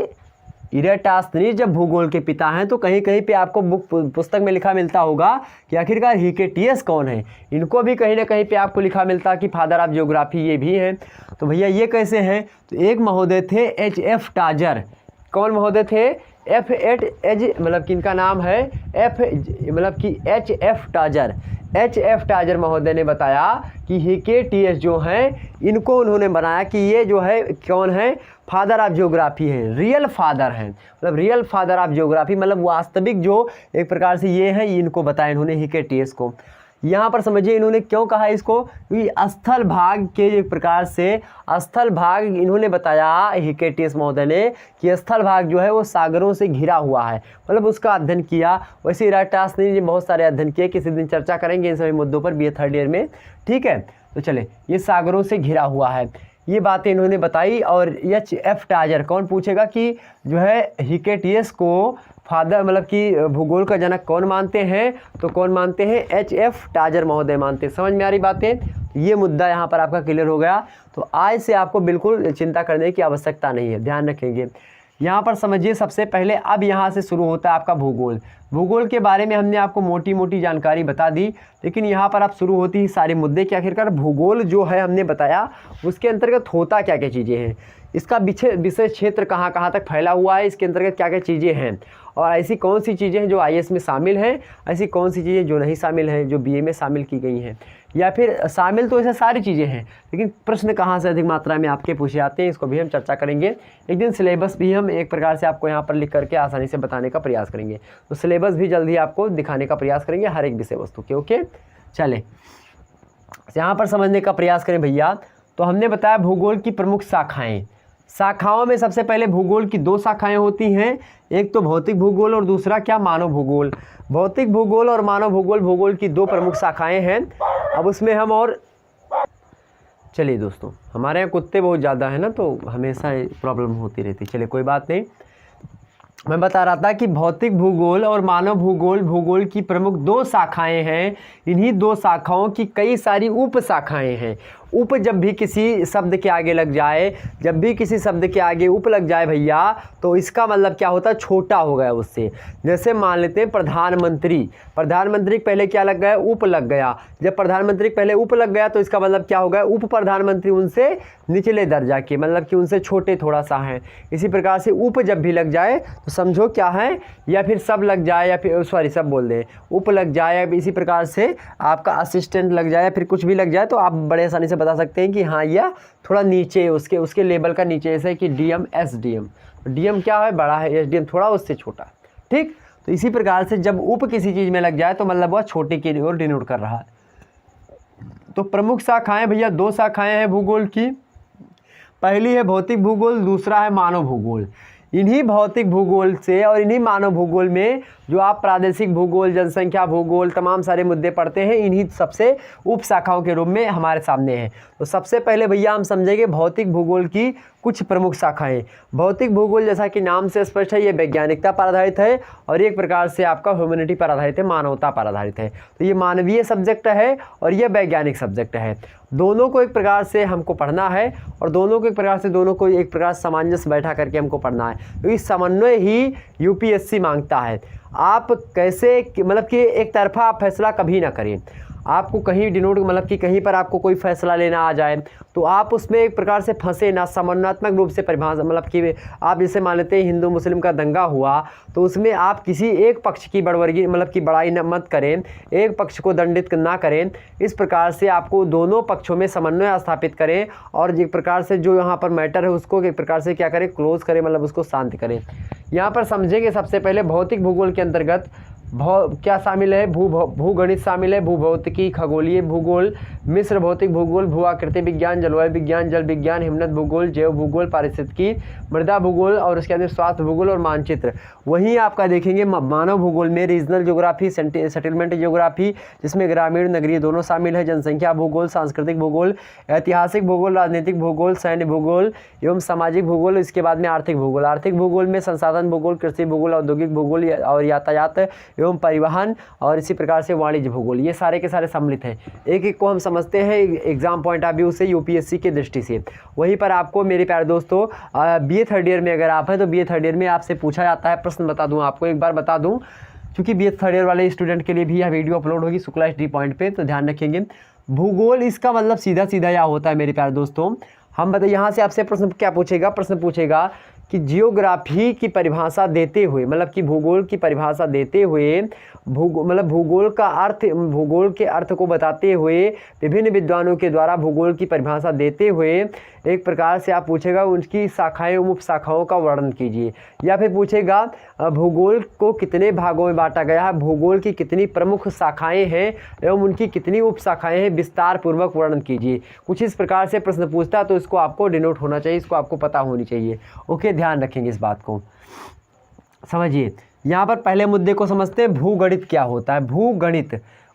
इरेटास्थनीज जब भूगोल के पिता हैं तो कहीं कहीं पे आपको पुस्तक में लिखा मिलता होगा कि आखिरकार हिकेटियस कौन है। इनको भी कहीं ना कहीं पे आपको लिखा मिलता कि फादर ऑफ ज्योग्राफी ये भी हैं। तो भैया ये कैसे हैं, तो एक महोदय थे H.F. टाजर। कौन महोदय थे, मतलब कि इनका नाम है मतलब कि H.F. टाजर। H.F. टाजर महोदय ने बताया कि हिकेटियस जो हैं इनको उन्होंने बनाया कि ये जो है कौन है, फादर ऑफ ज्योग्राफी हैं, रियल फादर हैं, मतलब रियल फादर ऑफ ज्योग्राफी मतलब वास्तविक जो एक प्रकार से ये हैं, इनको बताया इन्होंने हिकेटियस को। यहाँ पर समझिए इन्होंने क्यों कहा इसको, क्योंकि स्थल भाग के एक प्रकार से स्थल भाग इन्होंने बताया हिकेटियस महोदय ने कि स्थल भाग जो है वो सागरों से घिरा हुआ है, मतलब उसका अध्ययन किया। वैसे इरेटास्थनीज ने बहुत सारे अध्ययन किए, किसी दिन चर्चा करेंगे इन सभी मुद्दों पर BA 3rd ईयर में। ठीक है, तो चले ये सागरों से घिरा हुआ है, ये बातें इन्होंने बताई। और H.F. टाजर, कौन पूछेगा कि जो है हिकेटियस को फादर मतलब कि भूगोल का जनक कौन मानते हैं, तो कौन मानते हैं, H.F. टाजर महोदय मानते हैं। समझ में आ रही बातें, ये मुद्दा यहाँ पर आपका क्लियर हो गया। तो आज से आपको बिल्कुल चिंता करने की आवश्यकता नहीं है, ध्यान रखेंगे। यहाँ पर समझिए सबसे पहले अब यहाँ से शुरू होता है आपका भूगोल। भूगोल के बारे में हमने आपको मोटी मोटी जानकारी बता दी, लेकिन यहाँ पर आप शुरू होती ही सारे मुद्दे कि आखिरकार भूगोल जो है हमने बताया उसके अंतर्गत होता क्या क्या चीज़ें हैं, इसका विषय क्षेत्र कहाँ कहाँ तक फैला हुआ है, इसके अंतर्गत क्या क्या चीज़ें हैं, और ऐसी कौन सी चीज़ें हैं जो IAS में शामिल हैं, ऐसी कौन सी चीज़ें जो नहीं शामिल हैं, जो BA में शामिल की गई हैं, या फिर शामिल तो ऐसे सारी चीज़ें हैं लेकिन प्रश्न कहाँ से अधिक मात्रा में आपके पूछे जाते हैं, इसको भी हम चर्चा करेंगे। एक दिन सिलेबस भी हम एक प्रकार से आपको यहाँ पर लिख करके आसानी से बताने का प्रयास करेंगे। तो सिलेबस भी जल्दी आपको दिखाने का प्रयास करेंगे हर एक विषय वस्तु के। ओके, चलें यहाँ पर समझने का प्रयास करें भैया। तो हमने बताया भूगोल की प्रमुख शाखाओं में सबसे पहले भूगोल की 2 शाखाएं होती हैं, एक तो भौतिक भूगोल और दूसरा क्या, मानव भूगोल। भौतिक भूगोल और मानव भूगोल, भूगोल की 2 प्रमुख शाखाएं हैं। अब उसमें हम और चलिए दोस्तों, हमारे यहाँ कुत्ते बहुत ज़्यादा हैं ना, तो हमेशा प्रॉब्लम होती रहती। चलिए कोई बात नहीं, मैं बता रहा था कि भौतिक भूगोल और मानव भूगोल, भूगोल की प्रमुख 2 शाखाएं हैं। इन्हीं 2 शाखाओं की कई सारी उप शाखाएं हैं। उप जब भी किसी शब्द के आगे लग जाए, जब भी किसी शब्द के आगे उप लग जाए भैया, तो इसका मतलब क्या होता है, छोटा हो गया उससे। जैसे मान लेते हैं प्रधानमंत्री, प्रधानमंत्री पहले क्या लग गया, उप लग गया। जब प्रधानमंत्री पहले उप लग गया तो इसका मतलब क्या हो गया, उप प्रधानमंत्री उनसे निचले दर्जा के, मतलब कि उनसे छोटे थोड़ा सा हैं। इसी प्रकार से उप जब भी लग जाए तो समझो क्या है, या फिर सब लग जाए, या फिर सॉरी सब बोल दें, उप लग जाए, इसी प्रकार से आपका असिस्टेंट लग जाए, या फिर कुछ भी लग जाए, तो आप बड़े आसानी से बता सकते हैं कि हाँ यह थोड़ा नीचे उसके लेवल का नीचे, जैसे कि DM SDM। DM क्या है, बड़ा है, SDM थोड़ा उससे छोटा। ठीक, तो इसी प्रकार से जब उप किसी चीज़ में लग जाए तो मतलब वह छोटे की ओर डिनोट कर रहा है। तो प्रमुख शाखाएं भैया 2 शाखाएं हैं भूगोल की, पहली है भौतिक भूगोल, दूसरा है मानव भूगोल। इन्हीं भौतिक भूगोल से और इन्हीं मानव भूगोल में जो आप प्रादेशिक भूगोल, जनसंख्या भूगोल, तमाम सारे मुद्दे पढ़ते हैं, इन्हीं सबसे उप शाखाओं के रूप में हमारे सामने हैं। तो सबसे पहले भैया हम समझेंगे भौतिक भूगोल की कुछ प्रमुख शाखाएं। भौतिक भूगोल जैसा कि नाम से स्पष्ट है, ये वैज्ञानिकता पर आधारित है और एक प्रकार से आपका ह्यूमैनिटी पर आधारित है, मानवता पर आधारित है। तो ये मानवीय सब्जेक्ट है और ये वैज्ञानिक सब्जेक्ट है। दोनों को एक प्रकार से हमको पढ़ना है और दोनों को एक प्रकार से सामंजस्य बैठा करके हमको पढ़ना है। तो इस समन्वय ही यूपीएससी मांगता है। आप कैसे मतलब कि एक तरफा आप फैसला कभी ना करें। आपको कहीं डिनोट मतलब कि कहीं पर आपको कोई फैसला लेना आ जाए तो आप उसमें एक प्रकार से फंसे ना, समन्वयात्मक रूप से परिभाषा मतलब कि आप जैसे मान लेते हैं हिंदू मुस्लिम का दंगा हुआ तो उसमें आप किसी एक पक्ष की बड़वर्गी मतलब कि बड़ाई न मत करें, एक पक्ष को दंडित ना करें। इस प्रकार से आपको दोनों पक्षों में समन्वय स्थापित करें और एक प्रकार से जो यहाँ पर मैटर है उसको एक प्रकार से क्या करें, क्लोज करें, मतलब उसको शांत करें। यहाँ पर समझेंगे सबसे पहले भौतिक भूगोल के अंतर्गत क्या शामिल है, भूगणित शामिल है, भूभौतिकी, खगोलीय भूगोल, मिश्र भौतिक भूगोल, भू आकृति विज्ञान, जलवायु विज्ञान, जल विज्ञान, हिमनद भूगोल, जैव भूगोल, पारिस्थितिकी, मृदा भूगोल और उसके अंदर स्वास्थ्य भूगोल और मानचित्र। वहीं आपका देखेंगे मानव भूगोल में रीजनल ज्योग्राफी, सेटलमेंट ज्योग्राफी जिसमें ग्रामीण नगरीय दोनों शामिल है, जनसंख्या भूगोल, सांस्कृतिक भूगोल, ऐतिहासिक भूगोल, राजनीतिक भूगोल, सैन्य भूगोल एवं सामाजिक भूगोल। इसके बाद में आर्थिक भूगोल। आर्थिक भूगोल में संसाधन भूगोल, कृषि भूगोल, औद्योगिक भूगोल और यातायात एवं परिवहन और इसी प्रकार से वाणिज्य भूगोल। ये सारे के सारे सम्मिलित हैं। एक एक को हम समझते हैं एग्जाम पॉइंट ऑफ व्यू से, यूपीएससी की दृष्टि से। वहीं पर आपको मेरे प्यारे दोस्तों बीए थर्ड ईयर में अगर आप हैं तो बीए थर्ड ईयर में आपसे पूछा जाता है, प्रश्न बता दूं आपको, एक बार बता दूं क्योंकि बीए थर्ड ईयर वाले स्टूडेंट के लिए भी यह वीडियो अपलोड होगी शुक्ला एचडी पॉइंट पे, तो ध्यान रखेंगे। भूगोल इसका मतलब सीधा सीधा क्या होता है मेरे प्यारे दोस्तों, हम बताइए यहाँ से आपसे प्रश्न क्या पूछेगा, प्रश्न पूछेगा कि जियोग्राफी की परिभाषा देते हुए, मतलब कि भूगोल की परिभाषा देते हुए, भूगोल का अर्थ, भूगोल के अर्थ को बताते हुए विभिन्न विद्वानों के द्वारा भूगोल की परिभाषा देते हुए एक प्रकार से आप पूछेगा उनकी शाखाएं एवं उप शाखाओं का वर्णन कीजिए। या फिर पूछेगा भूगोल को कितने भागों में बांटा गया है, भूगोल की कितनी प्रमुख शाखाएं हैं एवं उनकी कितनी उप शाखाएं हैं, विस्तार पूर्वक वर्णन कीजिए। कुछ इस प्रकार से प्रश्न पूछता तो इसको आपको डिनोट होना चाहिए, इसको आपको पता होनी चाहिए। ओके, ध्यान रखेंगे इस बात को, समझिए। यहाँ पर पहले मुद्दे को समझते हैं, भूगणित क्या होता है।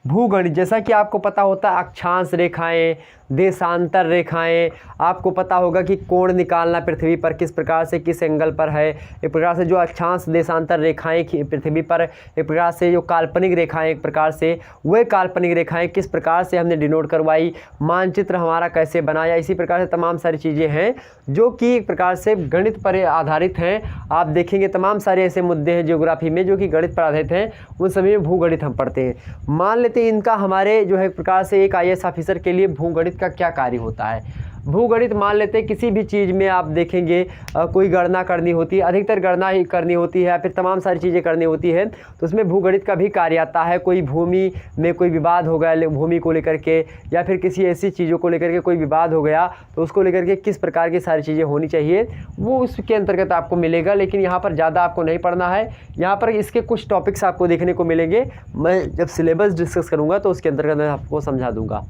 भूगणित जैसा कि आपको पता होता है अक्षांश रेखाएं, देशांतर रेखाएं, आपको पता होगा कि कोण निकालना पृथ्वी पर किस प्रकार से, किस एंगल पर है। एक प्रकार से जो अक्षांश देशांतर रेखाएं पृथ्वी पर, एक प्रकार से जो काल्पनिक रेखाएं, एक प्रकार से वह काल्पनिक रेखाएं किस प्रकार से हमने डिनोट करवाई, मानचित्र हमारा कैसे बनाया। इसी प्रकार से तमाम सारी चीज़ें हैं जो कि एक प्रकार से गणित पर आधारित हैं। आप देखेंगे तमाम सारे ऐसे मुद्दे हैं ज्योग्राफी में जो कि गणित पर आधारित हैं, उन सभी में भूगणित हम पढ़ते हैं। मान लेते हैं इनका हमारे जो है एक प्रकार से एक आईएएस ऑफिसर के लिए भूगणित का क्या कार्य होता है। भूगणित मान लेते हैं किसी भी चीज़ में आप देखेंगे कोई गणना करनी होती है, अधिकतर गणना ही करनी होती है या फिर तमाम सारी चीज़ें करनी होती है, तो उसमें भूगणित का भी कार्य आता है। कोई भूमि में कोई विवाद हो गया भूमि को लेकर के, या फिर किसी ऐसी चीज़ों को लेकर के कोई विवाद हो गया तो उसको लेकर के किस प्रकार की सारी चीज़ें होनी चाहिए वो उसके अंतर्गत आपको मिलेगा। लेकिन यहाँ पर ज़्यादा आपको नहीं पढ़ना है, यहाँ पर इसके कुछ टॉपिक्स आपको देखने को मिलेंगे। मैं जब सिलेबस डिस्कस करूँगा तो उसके अंतर्गत मैं आपको समझा दूँगा।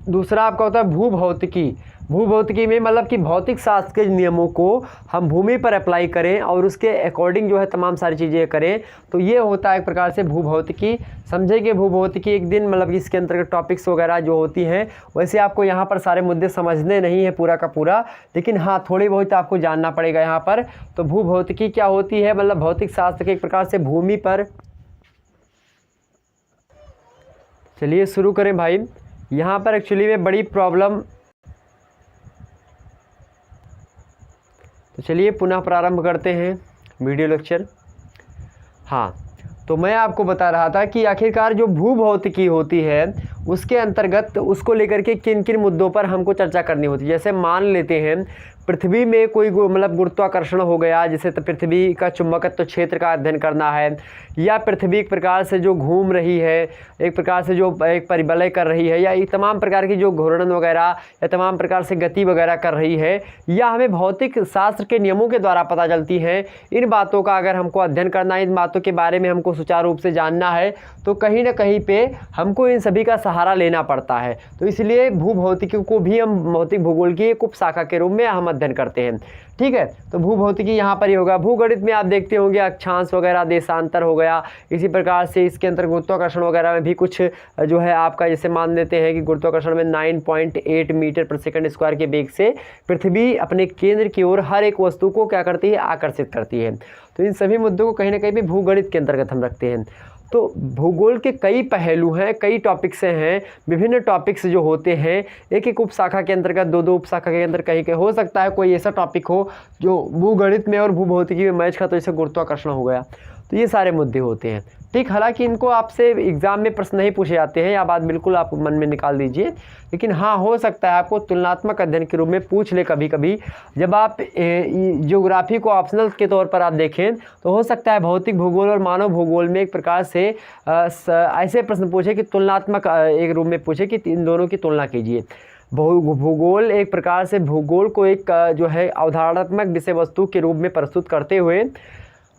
दूसरा आपका होता है भूभौतिकी। भूभौतिकी में मतलब कि भौतिक शास्त्र के नियमों को हम भूमि पर अप्लाई करें और उसके अकॉर्डिंग जो है तमाम सारी चीज़ें करें, तो ये होता है एक प्रकार से भूभौतिकी। समझेंगे भूभौतिकी एक दिन, मतलब इसके अंतर्गत टॉपिक्स वगैरह जो होती हैं, वैसे आपको यहाँ पर सारे मुद्दे समझने नहीं है पूरा का पूरा, लेकिन हाँ थोड़ी बहुत आपको जानना पड़ेगा यहाँ पर। तो भूभौतिकी क्या होती है, मतलब भौतिक शास्त्र के एक प्रकार से भूमि पर। चलिए शुरू करें भाई। यहाँ पर एक्चुअली में बड़ी प्रॉब्लम, तो चलिए पुनः प्रारंभ करते हैं वीडियो लेक्चर। हाँ, तो मैं आपको बता रहा था कि आखिरकार जो भूभौतिकी होती है उसके अंतर्गत उसको लेकर के किन किन मुद्दों पर हमको चर्चा करनी होती है। जैसे मान लेते हैं पृथ्वी में कोई मतलब गुरुत्वाकर्षण हो गया, जैसे तो पृथ्वी का चुंबकत्व क्षेत्र का अध्ययन करना है, या पृथ्वी एक प्रकार से जो घूम रही है, एक प्रकार से जो एक परिवलय कर रही है, या ये तमाम प्रकार की जो घूर्णन वगैरह या तमाम प्रकार से गति वगैरह कर रही है, या हमें भौतिक शास्त्र के नियमों के द्वारा पता चलती है। इन बातों का अगर हमको अध्ययन करना है, इन बातों के बारे में हमको सुचारू रूप से जानना है, तो कहीं ना कहीं पे हमको इन सभी का सहारा लेना पड़ता है। तो इसलिए भूभौतिकी को भी हम भौतिक भूगोल की एक उपशाखा के रूप में हम अध्ययन करते हैं। ठीक है, तो भूभौतिकी यहाँ पर ही होगा। भूगणित में आप देखते होंगे अक्षांश वगैरह, देशांतर हो गया, इसी प्रकार से इसके अंदर गुरुत्वाकर्षण वगैरह में भी कुछ जो है आपका, जैसे मान लेते हैं कि गुरुत्वाकर्षण में 9.8 मीटर प्रति सेकंड स्क्वायर के वेग से पृथ्वी अपने केंद्र की ओर हर एक वस्तु को क्या करती है, आकर्षित करती है। तो इन सभी मुद्दों को कहीं ना कहीं भी भूगणित के अंतर्गत हम रखते हैं। तो भूगोल के कई पहलू हैं, कई टॉपिक्स हैं, विभिन्न टॉपिक्स जो होते हैं एक एक उपशाखा के अंतर्गत, दो उपशाखा के अंदर कहीं हो सकता है कोई ऐसा टॉपिक हो जो भूगणित में और भूभौतिकी में मैच का, तो जैसे गुरुत्वाकर्षण हो गया। तो ये सारे मुद्दे होते हैं। ठीक, हालांकि इनको आपसे एग्जाम में प्रश्न नहीं पूछे जाते हैं, या बात बिल्कुल आप मन में निकाल दीजिए, लेकिन हाँ हो सकता है आपको तुलनात्मक अध्ययन के रूप में पूछ ले कभी कभी। जब आप ज्योग्राफी को ऑप्शनल के तौर पर आप देखें तो हो सकता है भौतिक भूगोल और मानव भूगोल में एक प्रकार से ऐसे प्रश्न पूछे कि तुलनात्मक एक रूप में पूछे कि इन दोनों की तुलना कीजिए। भूगोल एक प्रकार से भूगोल को एक जो है अवधारणात्मक विषय वस्तु के रूप में प्रस्तुत करते हुए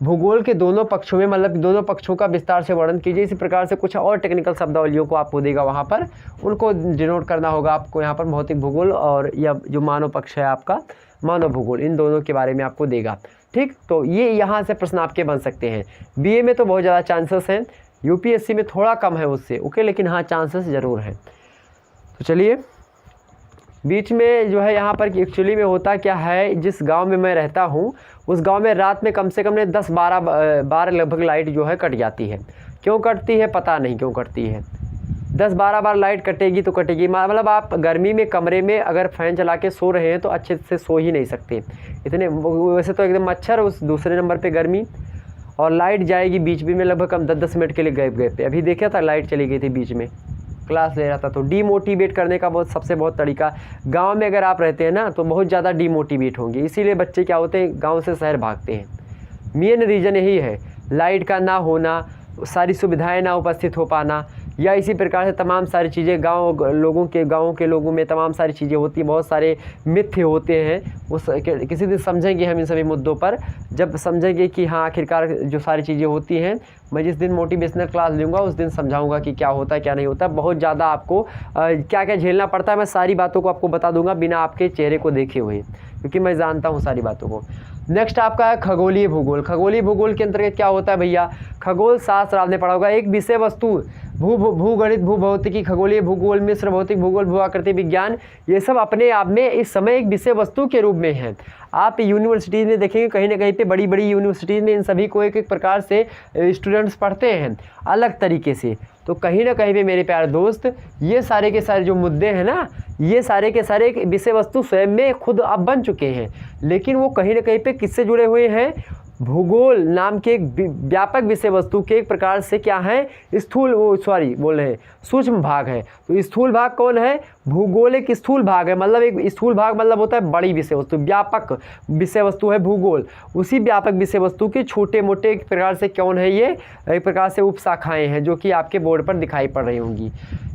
भूगोल के दोनों पक्षों में, मतलब दोनों पक्षों का विस्तार से वर्णन कीजिए। इसी प्रकार से कुछ और टेक्निकल शब्दावलियों को आपको देगा, वहाँ पर उनको डिनोट करना होगा आपको। यहाँ पर भौतिक भूगोल और या जो मानव पक्ष है आपका मानव भूगोल, इन दोनों के बारे में आपको देगा। ठीक, तो ये यहाँ से प्रश्न आपके बन सकते हैं। बीए में तो बहुत ज़्यादा चांसेस हैं, यूपीएससी में थोड़ा कम है उससे, ओके, लेकिन हाँ चांसेस ज़रूर हैं। तो चलिए, बीच में जो है यहाँ पर एक्चुअली में होता क्या है, जिस गांव में मैं रहता हूँ उस गांव में रात में कम से कम 10-12 लगभग लाइट जो है कट जाती है। क्यों कटती है पता नहीं क्यों कटती है, 10-12 बार लाइट कटेगी तो कटेगी। मतलब आप गर्मी में कमरे में अगर फ़ैन चला के सो रहे हैं तो अच्छे से सो ही नहीं सकते इतने, वैसे तो एकदम मच्छर, उस दूसरे नंबर पे गर्मी, और लाइट जाएगी बीच में लगभग कम 10-10 मिनट के लिए गए पे। अभी देखा था लाइट चली गई थी बीच में, क्लास ले रहा था। तो डीमोटिवेट करने का सबसे बहुत तरीका, गांव में अगर आप रहते हैं ना तो बहुत ज़्यादा डीमोटिवेट होंगे, इसीलिए बच्चे क्या होते हैं गांव से शहर भागते हैं। मेन रीज़न यही है, लाइट का ना होना, सारी सुविधाएं ना उपस्थित हो पाना, या इसी प्रकार से तमाम सारी चीज़ें गांव के लोगों में तमाम सारी चीज़ें होती हैं, बहुत सारे मिथ्य होते हैं। उस किसी दिन समझेंगे हम इन सभी मुद्दों पर, जब समझेंगे कि हाँ आखिरकार जो सारी चीज़ें होती हैं। मैं जिस दिन मोटिवेशनल क्लास लूँगा उस दिन समझाऊंगा कि क्या होता है क्या नहीं होता। बहुत ज़्यादा आपको क्या क्या झेलना पड़ता है, मैं सारी बातों को आपको बता दूंगा बिना आपके चेहरे को देखे हुए, क्योंकि मैं जानता हूँ सारी बातों को। नेक्स्ट आपका है खगोलीय भूगोल। खगोलीय भूगोल के अंतर्गत क्या होता है भैया, खगोल शास्त्र आपने पढ़ा होगा, एक विषय वस्तु भूगणित, भूभौतिकी, खगोलीय भूगोल, मिश्र भौतिक भूगोल, भू आकृति विज्ञान, ये सब अपने आप में इस समय एक विषय वस्तु के रूप में है। आप यूनिवर्सिटीज़ में देखेंगे कहीं ना कहीं पे बड़ी बड़ी यूनिवर्सिटीज़ में इन सभी को एक एक प्रकार से स्टूडेंट्स पढ़ते हैं अलग तरीके से। तो कहीं ना कहीं पे मेरे प्यारे दोस्त, ये सारे के सारे जो मुद्दे हैं ना, ये सारे के सारे एक विषय वस्तु स्वयं में खुद अब बन चुके हैं, लेकिन वो कहीं ना कहीं पे किससे जुड़े हुए हैं, भूगोल नाम के एक व्यापक विषय वस्तु के एक प्रकार से क्या है, सूक्ष्म भाग है। तो स्थूल भाग कौन है, भूगोल एक स्थूल भाग है, मतलब एक स्थूल भाग मतलब होता है बड़ी विषय वस्तु, व्यापक विषय वस्तु है भूगोल। उसी व्यापक विषय वस्तु के छोटे मोटे एक प्रकार से कौन है, ये एक प्रकार से उपशाखाएं हैं जो कि आपके बोर्ड पर दिखाई पड़ रही होंगी।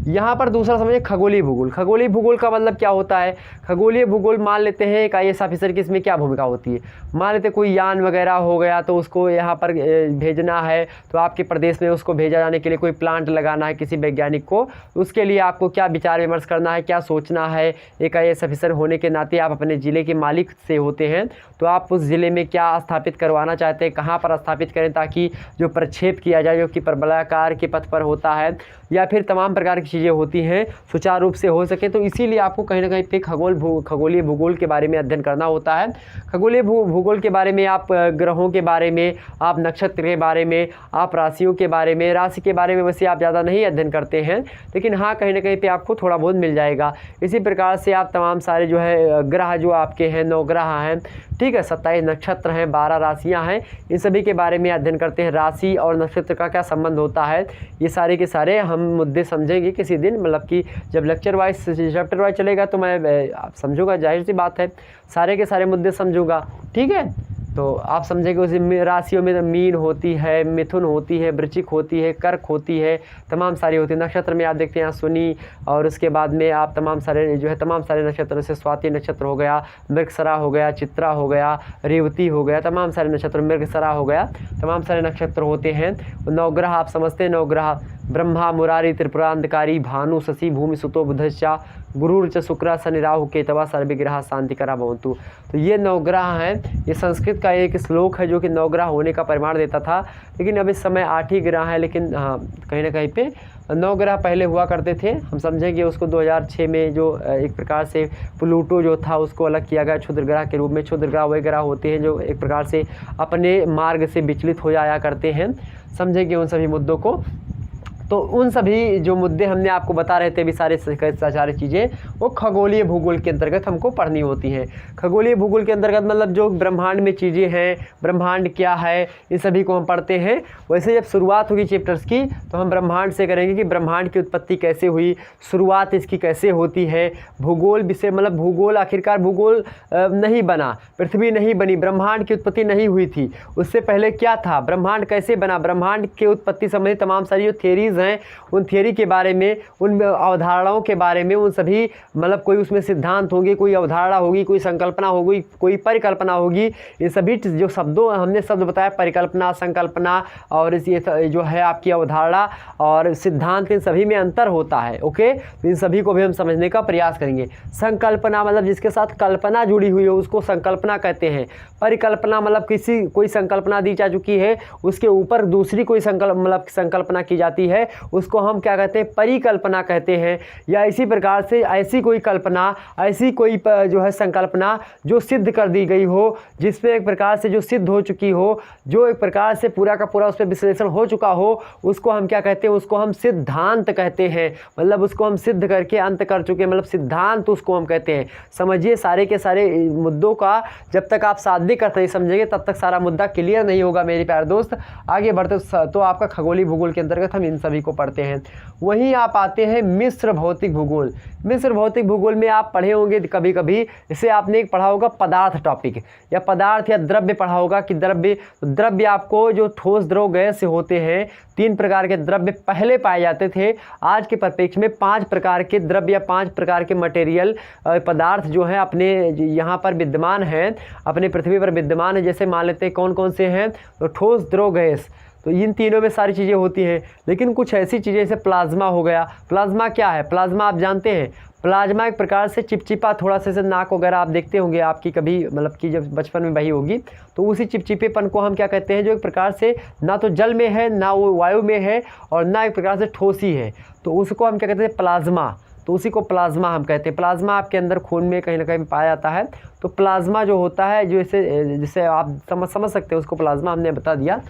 यहाँ पर दूसरा समझिए खगोलीय भूगोल। खगोलीय भूगोल का मतलब क्या होता है, खगोलीय भूगोल मान लेते हैं एक IAS ऑफिसर की इसमें क्या भूमिका होती है। मान लेते कोई यान वगैरह हो गया तो उसको यहाँ पर भेजना है, तो आपके प्रदेश में उसको भेजा जाने के लिए कोई प्लांट लगाना है किसी वैज्ञानिक को, उसके लिए आपको क्या विचार विमर्श करना है, क्या सोचना है। एक IAS ऑफिसर होने के नाते आप अपने ज़िले के मालिक से होते हैं, तो आप उस ज़िले में क्या स्थापित करवाना चाहते हैं, कहाँ पर स्थापित करें ताकि जो प्रक्षेप किया जाए जो कि परवलयाकार के पथ पर होता है, या फिर तमाम प्रकार की चीज़ें होती हैं सुचारू रूप से हो सके। तो इसीलिए आपको कहीं ना कहीं पे खगोलीय भूगोल के बारे में अध्ययन करना होता है। खगोलीय भूगोल के बारे में आप ग्रहों के बारे में, आप नक्षत्र के बारे में, आप राशियों के बारे में, राशि के बारे में वैसे आप ज़्यादा नहीं अध्ययन करते हैं, लेकिन हाँ कहीं ना कहीं पे आपको थोड़ा बहुत मिल जाएगा। इसी प्रकार से आप तमाम सारे जो है ग्रह जो आपके हैं 9 ग्रह हैं, ठीक है, 27 नक्षत्र हैं, 12 राशियाँ हैं, इन सभी के बारे में अध्ययन करते हैं। राशि और नक्षत्र का क्या संबंध होता है, ये सारे के सारे हम मुद्दे समझेंगे किसी दिन, मतलब कि जब लेक्चर वाइज चैप्टर वाइज चलेगा तो मैं आप समझूंगा, जाहिर सी बात है सारे के सारे मुद्दे समझूंगा, ठीक है। तो आप समझेंगे उसी राशियों में मीन होती है, मिथुन होती है, वृश्चिक होती है, कर्क होती है, तमाम सारी होती है। नक्षत्र में आप देखते हैं शनि, और उसके बाद में आप तमाम सारे जो है तमाम सारे नक्षत्रों से स्वाति नक्षत्र हो गया, मृगशरा हो गया, चित्रा हो गया, रेवती हो गया, तमाम सारे नक्षत्र, मृगशरा हो गया, तमाम सारे नक्षत्र होते हैं। 9 ग्रह आप समझते हैं, 9 ग्रह ब्रह्मा मुरारी त्रिपुरांतकारी भानु शशि भूमि सुतो बुधश्चा गुरुर च शुक्र शनि राहु केतवा सर्वग्रह शांतिकरा भवन्तु। तो ये नवग्रह हैं। ये संस्कृत का एक श्लोक है जो कि नवग्रह होने का प्रमाण देता था, लेकिन अब इस समय 8 ही ग्रह हैं। लेकिन हाँ, कहीं ना कहीं पे 9 ग्रह पहले हुआ करते थे। हम समझेंगे उसको 2006 में जो एक प्रकार से प्लूटो जो था उसको अलग किया गया क्षुद्र ग्रह के रूप में। क्षुद्र ग्रह वही ग्रह होते हैं जो एक प्रकार से अपने मार्ग से विचलित हो जाया करते हैं। समझेंगे उन सभी मुद्दों को। तो उन सभी जो मुद्दे हमने आपको बता रहे थे अभी सारी चीज़ें वो खगोलीय भूगोल के अंतर्गत हमको पढ़नी होती हैं। खगोलीय भूगोल के अंतर्गत मतलब जो ब्रह्मांड में चीज़ें हैं, ब्रह्मांड क्या है, इन सभी को हम पढ़ते हैं। वैसे जब शुरुआत होगी चैप्टर्स की तो हम ब्रह्मांड से करेंगे कि ब्रह्मांड की उत्पत्ति कैसे हुई, शुरुआत इसकी कैसे होती है। भूगोल विषय मतलब भूगोल, आखिरकार भूगोल नहीं बना, पृथ्वी नहीं बनी, ब्रह्मांड की उत्पत्ति नहीं हुई थी। उससे पहले क्या था, ब्रह्मांड कैसे बना, ब्रह्मांड की उत्पत्ति संबंधी तमाम सारी जो थियरीज हैं उन थियरी के बारे में, उन अवधारणाओं के बारे में, उन सभी मतलब कोई उसमें सिद्धांत होंगे, कोई अवधारणा होगी, कोई संकल्पना होगी, कोई परिकल्पना होगी। ये सभी जो शब्दों हमने शब्द बताया, परिकल्पना, संकल्पना और ये जो है आपकी अवधारणा और सिद्धांत, इन सभी में अंतर होता है। ओके, तो इन सभी को भी हम समझने का प्रयास करेंगे। संकल्पना मतलब जिसके साथ कल्पना जुड़ी हुई हो उसको संकल्पना कहते हैं। परिकल्पना मतलब कोई संकल्पना दी जा चुकी है, उसके ऊपर दूसरी कोई संकल्पना की जाती है, उसको हम क्या कहते हैं, परिकल्पना कहते हैं। या इसी प्रकार से ऐसी कोई कल्पना, ऐसी कोई जो है संकल्पना जो सिद्ध कर दी गई हो, जिसमें एक प्रकार से जो सिद्ध हो चुकी हो, जो एक प्रकार से पूरा का पूरा उस पर विश्लेषण हो चुका हो, उसको हम क्या कहते हैं, उसको हम सिद्धांत कहते हैं। मतलब उसको हम सिद्ध करके अंत कर चुके, मतलब सिद्धांत उसको हम कहते हैं। समझिए सारे के सारे मुद्दों का जब तक आप शाब्दिक अर्थ नहीं समझेंगे तब तक सारा मुद्दा क्लियर नहीं होगा मेरे प्यारे दोस्त। आगे बढ़ते तो आपका खगोलीय भूगोल के अंतर्गत हम इन सभी को पढ़ते हैं। वहीं आप आते हैं मिश्र भौतिक भूगोल। मिश्र भौतिक भूगोल में आप पढ़े होंगे कभी कभी, इसे आपने एक पढ़ा होगा पदार्थ टॉपिक, या पदार्थ या द्रव्य पढ़ा होगा कि द्रव्य आपको जो ठोस द्रव गैस से होते हैं, 3 प्रकार के द्रव्य पहले पाए जाते थे। आज के परिप्रेक्ष्य में 5 प्रकार के द्रव्य या 5 प्रकार के मटेरियल पदार्थ जो है अपने यहाँ पर विद्यमान हैं, अपने पृथ्वी पर विद्यमान है। जैसे मान लेते हैं कौन कौन से हैं, तो ठोस द्रव गैस, तो इन तीनों में सारी चीज़ें होती हैं। लेकिन कुछ ऐसी चीज़ें जैसे प्लाज्मा हो गया। प्लाज्मा क्या है, प्लाज्मा आप जानते हैं, प्लाज्मा एक प्रकार से चिपचिपा, थोड़ा सा नाक वगैरह आप देखते होंगे आपकी कभी, मतलब कि जब बचपन में बही होगी, तो उसी चिपचिपेपन को हम क्या कहते हैं, जो एक प्रकार से ना तो जल में है, ना वो वायु में है, और ना एक प्रकार से ठोस ही है, तो उसको हम क्या कहते हैं, प्लाज्मा। तो उसी को प्लाज्मा हम कहते हैं। प्लाज्मा आपके अंदर खून में कहीं ना कहीं पाया जाता है। तो प्लाज्मा जो होता है, जो जिसे आप समझ सकते हैं, उसको प्लाज्मा हमने बता दिया।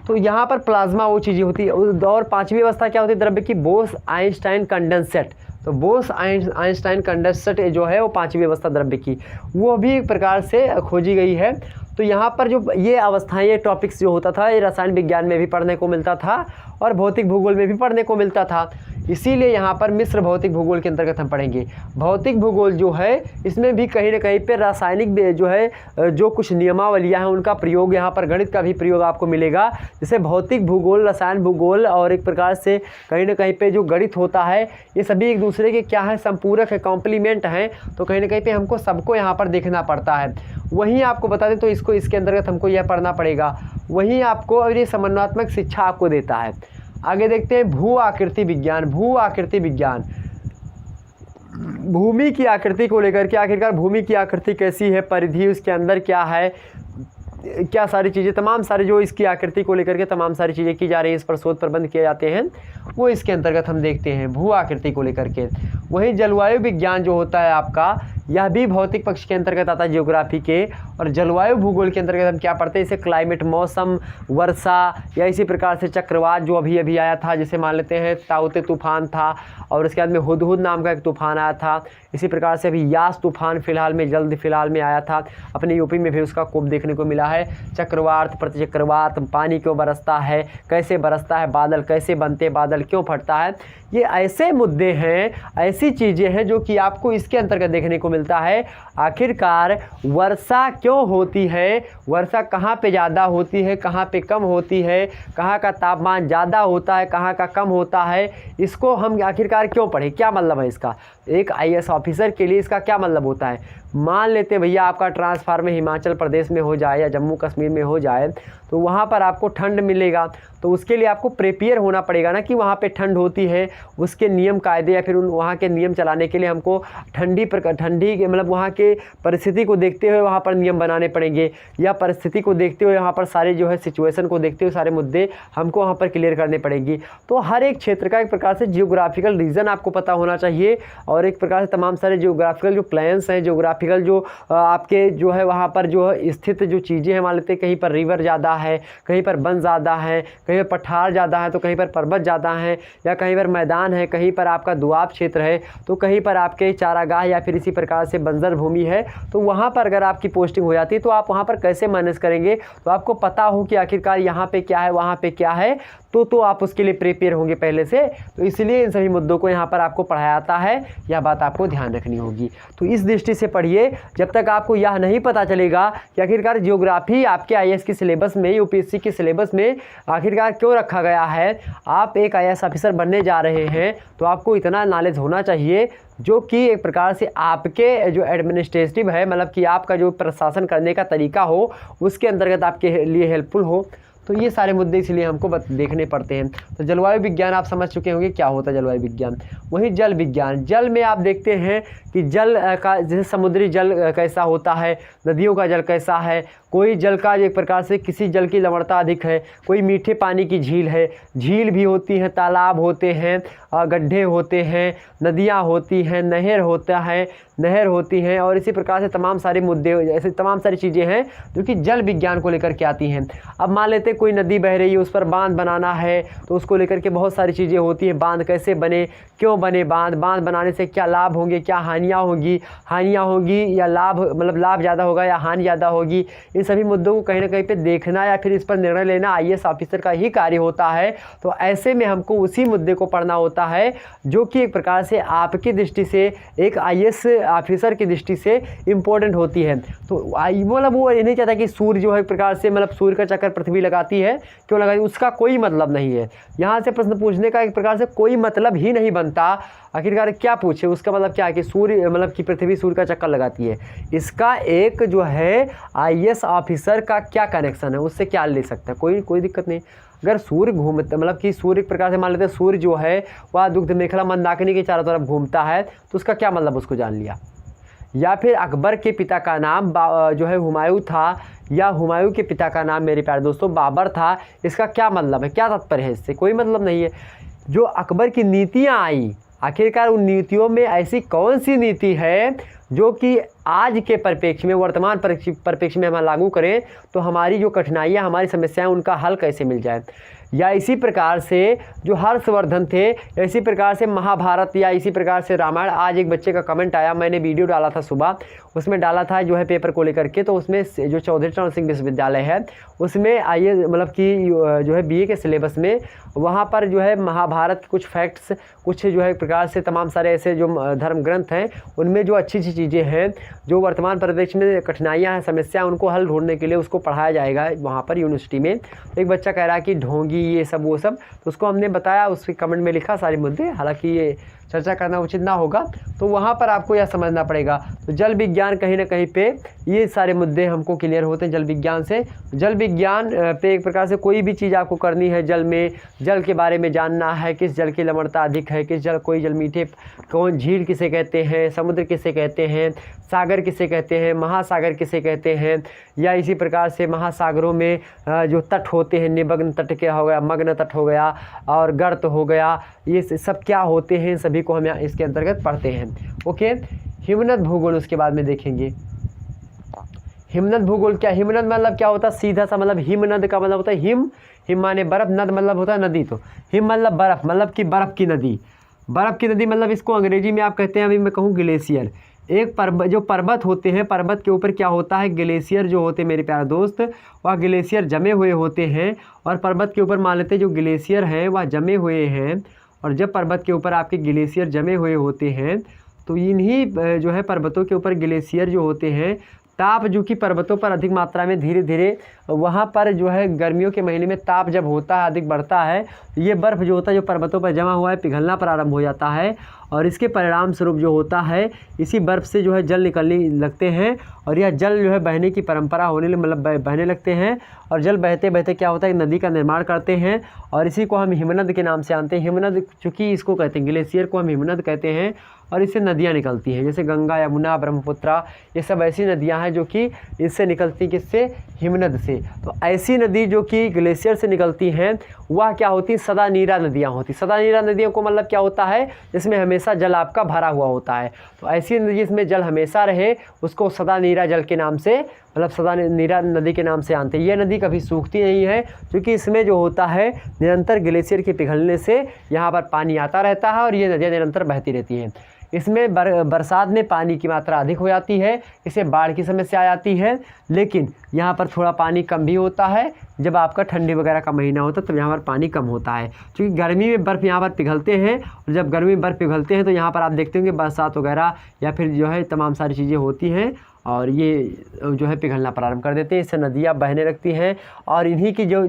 तो यहाँ पर प्लाज्मा वो चीज़ें होती है। और 5वीं अवस्था क्या होती है द्रव्य की, बोस आइंस्टाइन कंडेंसेट। तो बोस आइंस्टाइन कंडेंसेट जो है वो 5वीं अवस्था द्रव्य की, वो भी एक प्रकार से खोजी गई है। तो यहाँ पर जो ये अवस्थाएं, ये टॉपिक्स जो होता था, ये रसायन विज्ञान में भी पढ़ने को मिलता था और भौतिक भूगोल में भी पढ़ने को मिलता था। इसीलिए यहाँ पर मिश्र भौतिक भूगोल के अंतर्गत हम पढ़ेंगे। भौतिक भूगोल जो है इसमें भी कहीं ना कहीं पे रासायनिक जो है जो कुछ नियमावलियाँ हैं उनका प्रयोग, यहाँ पर गणित का भी प्रयोग आपको मिलेगा। जैसे भौतिक भूगोल, रसायन भूगोल और एक प्रकार से कहीं ना कहीं पे जो गणित होता है, ये सभी एक दूसरे के क्या है, संपूरक है, कॉम्प्लीमेंट हैं। तो कहीं ना कहीं पे हमको सबको यहाँ पर देखना पड़ता है। वहीं आपको बता दें तो इसके अंतर्गत हमको यह पढ़ना पड़ेगा। वहीं आपको और ये समन्वयात्मक शिक्षा आपको देता है। आगे देखते हैं भू आकृति विज्ञान। भू आकृति विज्ञान भूमि की आकृति को लेकर के, आखिरकार भूमि की आकृति कैसी है, परिधि उसके अंदर क्या है, क्या सारी चीज़ें, तमाम सारी जो इसकी आकृति को लेकर के तमाम सारी चीज़ें की जा रही हैं, इस पर शोध प्रबंध किए जाते हैं, वो इसके अंतर्गत हम देखते हैं भू आकृति को लेकर के। वहीं जलवायु विज्ञान जो होता है आपका, यह भी भौतिक पक्ष के अंतर्गत आता है, जियोग्राफी के। और जलवायु भूगोल के अंतर्गत हम क्या पढ़ते हैं, जैसे क्लाइमेट, मौसम, वर्षा, या इसी प्रकार से चक्रवात जो अभी अभी आया था, जैसे मान लेते हैं ताउते तूफान था, और उसके बाद में हुदहुद नाम का एक तूफान आया था। इसी प्रकार से अभी यास तूफान फिलहाल में आया था, अपने यूपी में भी उसका कोप देखने को मिला है। चक्रवात, प्रतिचक्रवात, पानी क्यों बरसता है, कैसे बरसता है, बादल कैसे बनते, बादल क्यों फटता है, ये ऐसे मुद्दे हैं, ऐसी चीज़ें हैं जो कि आपको इसके अंतर्गत देखने को मिलता है। आखिरकार वर्षा क्यों होती है, वर्षा कहाँ पे ज़्यादा होती है, कहाँ पे कम होती है, कहाँ का तापमान ज़्यादा होता है, कहाँ का कम होता है, इसको हम आखिरकार क्यों पढ़ें, क्या मतलब है इसका। एक IAS ऑफिसर के लिए इसका क्या मतलब होता है। मान लेते भैया आपका ट्रांसफार्मर हिमाचल प्रदेश में हो जाए या जम्मू कश्मीर में हो जाए, तो वहाँ पर आपको ठंड मिलेगा, तो उसके लिए आपको प्रिपेयर होना पड़ेगा ना कि वहाँ पे ठंड होती है, उसके नियम कायदे या फिर वहाँ के नियम चलाने के लिए हमको ठंडी मतलब वहाँ के परिस्थिति को देखते हुए वहाँ पर नियम बनाने पड़ेंगे, या परिस्थिति को देखते हुए वहाँ पर सारे जो है सिचुएशन को देखते हुए सारे मुद्दे हमको वहाँ पर क्लियर करने पड़ेंगी। तो हर एक क्षेत्र का एक प्रकार से जियोग्राफिकल रीजन आपको पता होना चाहिए, और एक प्रकार से तमाम सारे जियोग्राफिकल जो प्लान्स हैं, जियोग्राफिकल जो आपके जो है वहाँ पर जो स्थित जो चीज़ें हैं, मान लेते हैं कहीं पर रिवर ज़्यादा है, कहीं पर वन ज़्यादा है, कहीं पर पठार ज़्यादा है, तो कहीं पर पर्वत ज़्यादा है, या कहीं पर मैदान है, कहीं पर आपका दुआब क्षेत्र है, तो कहीं पर आपके चारागाह या फिर इसी प्रकार से बंजर भूमि है। तो वहाँ पर अगर आपकी पोस्टिंग हो जाती है तो आप वहाँ पर कैसे मैनेज करेंगे, तो आपको पता हो कि आखिरकार यहाँ पे क्या है, वहाँ पे क्या है, तो आप उसके लिए प्रिपेयर होंगे पहले से। तो इसलिए इन सभी मुद्दों को यहाँ पर आपको पढ़ाया जाता है, यह बात आपको ध्यान रखनी होगी। तो इस दृष्टि से पढ़िए, जब तक आपको यह नहीं पता चलेगा कि आखिरकार जियोग्राफी आपके IAS की सिलेबस में, UPSC की सिलेबस में आखिरकार क्यों रखा गया है। आप एक IAS ऑफिसर बनने जा रहे हैं तो आपको इतना नॉलेज होना चाहिए जो कि एक प्रकार से आपके जो एडमिनिस्ट्रेटिव है, मतलब कि आपका जो प्रशासन करने का तरीका हो, उसके अंतर्गत आपके लिए हेल्पफुल हो। तो ये सारे मुद्दे इसलिए हमको देखने पड़ते हैं। तो जलवायु विज्ञान आप समझ चुके होंगे क्या होता है जलवायु विज्ञान। वहीं जल विज्ञान, जल में आप देखते हैं कि जल का जैसे समुद्री जल कैसा होता है, नदियों का जल कैसा है, कोई जल का एक प्रकार से किसी जल की लवणता अधिक है, कोई मीठे पानी की झील है, झील भी होती हैं, तालाब होते हैं, गड्ढे होते हैं, नदियाँ होती हैं, नहर होती हैं, और इसी प्रकार से तमाम सारे मुद्दे, ऐसे तमाम सारी चीज़ें हैं जो कि जल विज्ञान को लेकर के आती हैं। अब मान लेते कोई नदी बह रही है, उस पर बांध बनाना है, तो उसको लेकर के बहुत सारी चीज़ें होती हैं। बांध कैसे बने, क्यों बने बांध बनाने से क्या लाभ होंगे, क्या हानियाँ होंगी या लाभ, मतलब लाभ ज़्यादा होगा या हानि ज़्यादा होगी। इन सभी मुद्दों को कहीं ना कहीं पे देखना या फिर इस पर निर्णय लेना IAS ऑफिसर का ही कार्य होता है। तो ऐसे में हमको उसी मुद्दे को पढ़ना होता है जो कि एक प्रकार से आपकी दृष्टि से, एक IAS ऑफिसर की दृष्टि से इम्पोर्टेंट होती है। तो मतलब वो ये नहीं चाहता कि सूर्य जो है एक प्रकार से, मतलब सूर्य का चक्कर पृथ्वी लगाती है, क्यों लगाती, उसका कोई मतलब नहीं है। यहाँ से प्रश्न पूछने का एक प्रकार से कोई मतलब ही नहीं बनता। आखिरकार क्या पूछे, उसका मतलब क्या है कि सूर्य, मतलब कि पृथ्वी सूर्य का चक्कर लगाती है, इसका एक जो है IAS ऑफिसर का क्या कनेक्शन है, उससे क्या ले सकता है, कोई दिक्कत नहीं। अगर सूर्य घूमता, मतलब कि सूर्य एक प्रकार से मान लेते हैं सूर्य जो है वह दुग्ध मेखला मंदाकिनी के चारों तरफ घूमता है, तो उसका क्या मतलब, उसको जान लिया। या फिर अकबर के पिता का नाम जो है हुमायूं था, या हुमायूं के पिता का नाम मेरे प्यारे दोस्तों बाबर था, इसका क्या मतलब है, क्या तात्पर्य है, इससे कोई मतलब नहीं है। जो अकबर की नीतियाँ आई, आखिरकार उन नीतियों में ऐसी कौन सी नीति है जो कि आज के परिप्रेक्ष्य में, वर्तमान परिप्रेक्ष्य में हम लागू करें तो हमारी जो कठिनाइयाँ, हमारी समस्याएं, उनका हल कैसे मिल जाए। या इसी प्रकार से जो हर्षवर्धन थे, इसी प्रकार से महाभारत, या इसी प्रकार से रामायण। आज एक बच्चे का कमेंट आया, मैंने वीडियो डाला था सुबह, उसमें डाला था जो है पेपर को लेकर के, तो उसमें जो चौधरी चरण सिंह विश्वविद्यालय है उसमें IAS मतलब कि जो है BA के सिलेबस में वहाँ पर जो है महाभारत के कुछ फैक्ट्स, कुछ जो है एक प्रकार से तमाम सारे ऐसे जो धर्म ग्रंथ हैं उनमें जो अच्छी चीज़ें हैं, जो वर्तमान परिप्रेक्ष्य में कठिनाइयाँ हैं, समस्या, उनको हल ढूंढने के लिए उसको पढ़ाया जाएगा वहाँ पर यूनिवर्सिटी में। तो एक बच्चा कह रहा है कि ढोंगी ये सब वो सब, तो उसको हमने बताया, उसके कमेंट में लिखा सारे मुद्दे, हालांकि ये चर्चा करना उचित ना होगा, तो वहाँ पर आपको यह समझना पड़ेगा। तो जल विज्ञान कहीं ना कहीं पे ये सारे मुद्दे हमको क्लियर होते हैं जल विज्ञान से। जल विज्ञान पे एक प्रकार से कोई भी चीज़ आपको करनी है, जल में, जल के बारे में जानना है, किस जल की लवणता अधिक है, किस जल, कोई जल मीठे, कौन झील किसे कहते हैं, समुद्र किसे कहते हैं, सागर किसे कहते हैं, महासागर किसे कहते हैं, या इसी प्रकार से महासागरों में जो तट होते हैं, निमग्न तट क्या हो गया, मग्न तट हो गया, और गर्त हो गया, ये सब क्या होते हैं, सभी को हम यहाँ इसके अंतर्गत पढ़ते हैं। ओके, हिमनद भूगोल उसके बाद में देखेंगे। हिमनद भूगोल क्या, हिमनद मतलब क्या होता है, सीधा सा मतलब हिमनद का मतलब होता है हिम माने बर्फ, नद मतलब होता है नदी, तो हिम मतलब बर्फ, मतलब कि बर्फ की नदी, बर्फ की नदी मतलब इसको अंग्रेजी में आप कहते हैं, अभी मैं कहूँ ग्लेशियर। एक जो पर्वत होते हैं, पर्वत के ऊपर क्या होता है, ग्लेशियर जो होते हैं मेरे प्यारे दोस्त, वह ग्लेशियर जमे हुए होते हैं, और पर्वत के ऊपर मान लेते हैं जो ग्लेशियर हैं वह जमे हुए हैं, और जब पर्वत के ऊपर आपके ग्लेशियर जमे हुए होते हैं तो इन्हीं जो है पर्वतों के ऊपर ग्लेशियर जो होते हैं, ताप जो कि पर्वतों पर अधिक मात्रा में धीरे धीरे वहाँ पर जो है गर्मियों के महीने में ताप जब होता है, अधिक बढ़ता है, तो ये बर्फ़ जो होता है जो पर्वतों पर जमा हुआ है पिघलना प्रारंभ हो जाता है और इसके परिणाम स्वरूप जो होता है इसी बर्फ़ से जो है जल निकलने लगते हैं और यह जल जो है बहने की परंपरा होने मतलब बहने लगते हैं और जल बहते बहते क्या होता है नदी का निर्माण करते हैं और इसी को हम हिमनद के नाम से जानते हैं। हिमनद चूँकि इसको कहते हैं, ग्लेशियर को हम हिमनद कहते हैं और इससे नदियाँ निकलती हैं, जैसे गंगा, यमुना, ब्रह्मपुत्रा, ये सब ऐसी नदियाँ हैं जो कि इससे निकलती, किससे? हिमनद से। तो ऐसी नदी जो कि ग्लेशियर से निकलती हैं वह क्या होती है? सदा नीरा नदियाँ होती। सदा नीरा नदियों को मतलब क्या होता है? जिसमें हमेशा जल आपका भरा हुआ होता है। तो ऐसी नदी जिसमें जल हमेशा रहे उसको सदा नीरा जल के नाम से मतलब सदा नीरा नदी के नाम से जानते हैं। यह नदी कभी सूखती नहीं है क्योंकि इसमें जो होता है निरंतर ग्लेशियर के पिघलने से यहाँ पर पानी आता रहता है और ये नदियाँ निरंतर बहती रहती हैं। इसमें बरसात में पानी की मात्रा अधिक हो जाती है, इससे बाढ़ की समस्या आ जाती है, लेकिन यहाँ पर थोड़ा पानी कम भी होता है। जब आपका ठंडी वगैरह का महीना होता है तब यहाँ पर पानी कम होता है, क्योंकि गर्मी में बर्फ़ यहाँ पर पिघलते हैं और जब गर्मी में बर्फ़ पिघलते हैं तो यहाँ पर आप देखते होंगे बरसात वगैरह या फिर जो है तमाम सारी चीज़ें होती हैं और ये जो है पिघलना प्रारंभ कर देते हैं। इससे नदियाँ बहने लगती हैं और इन्हीं की जो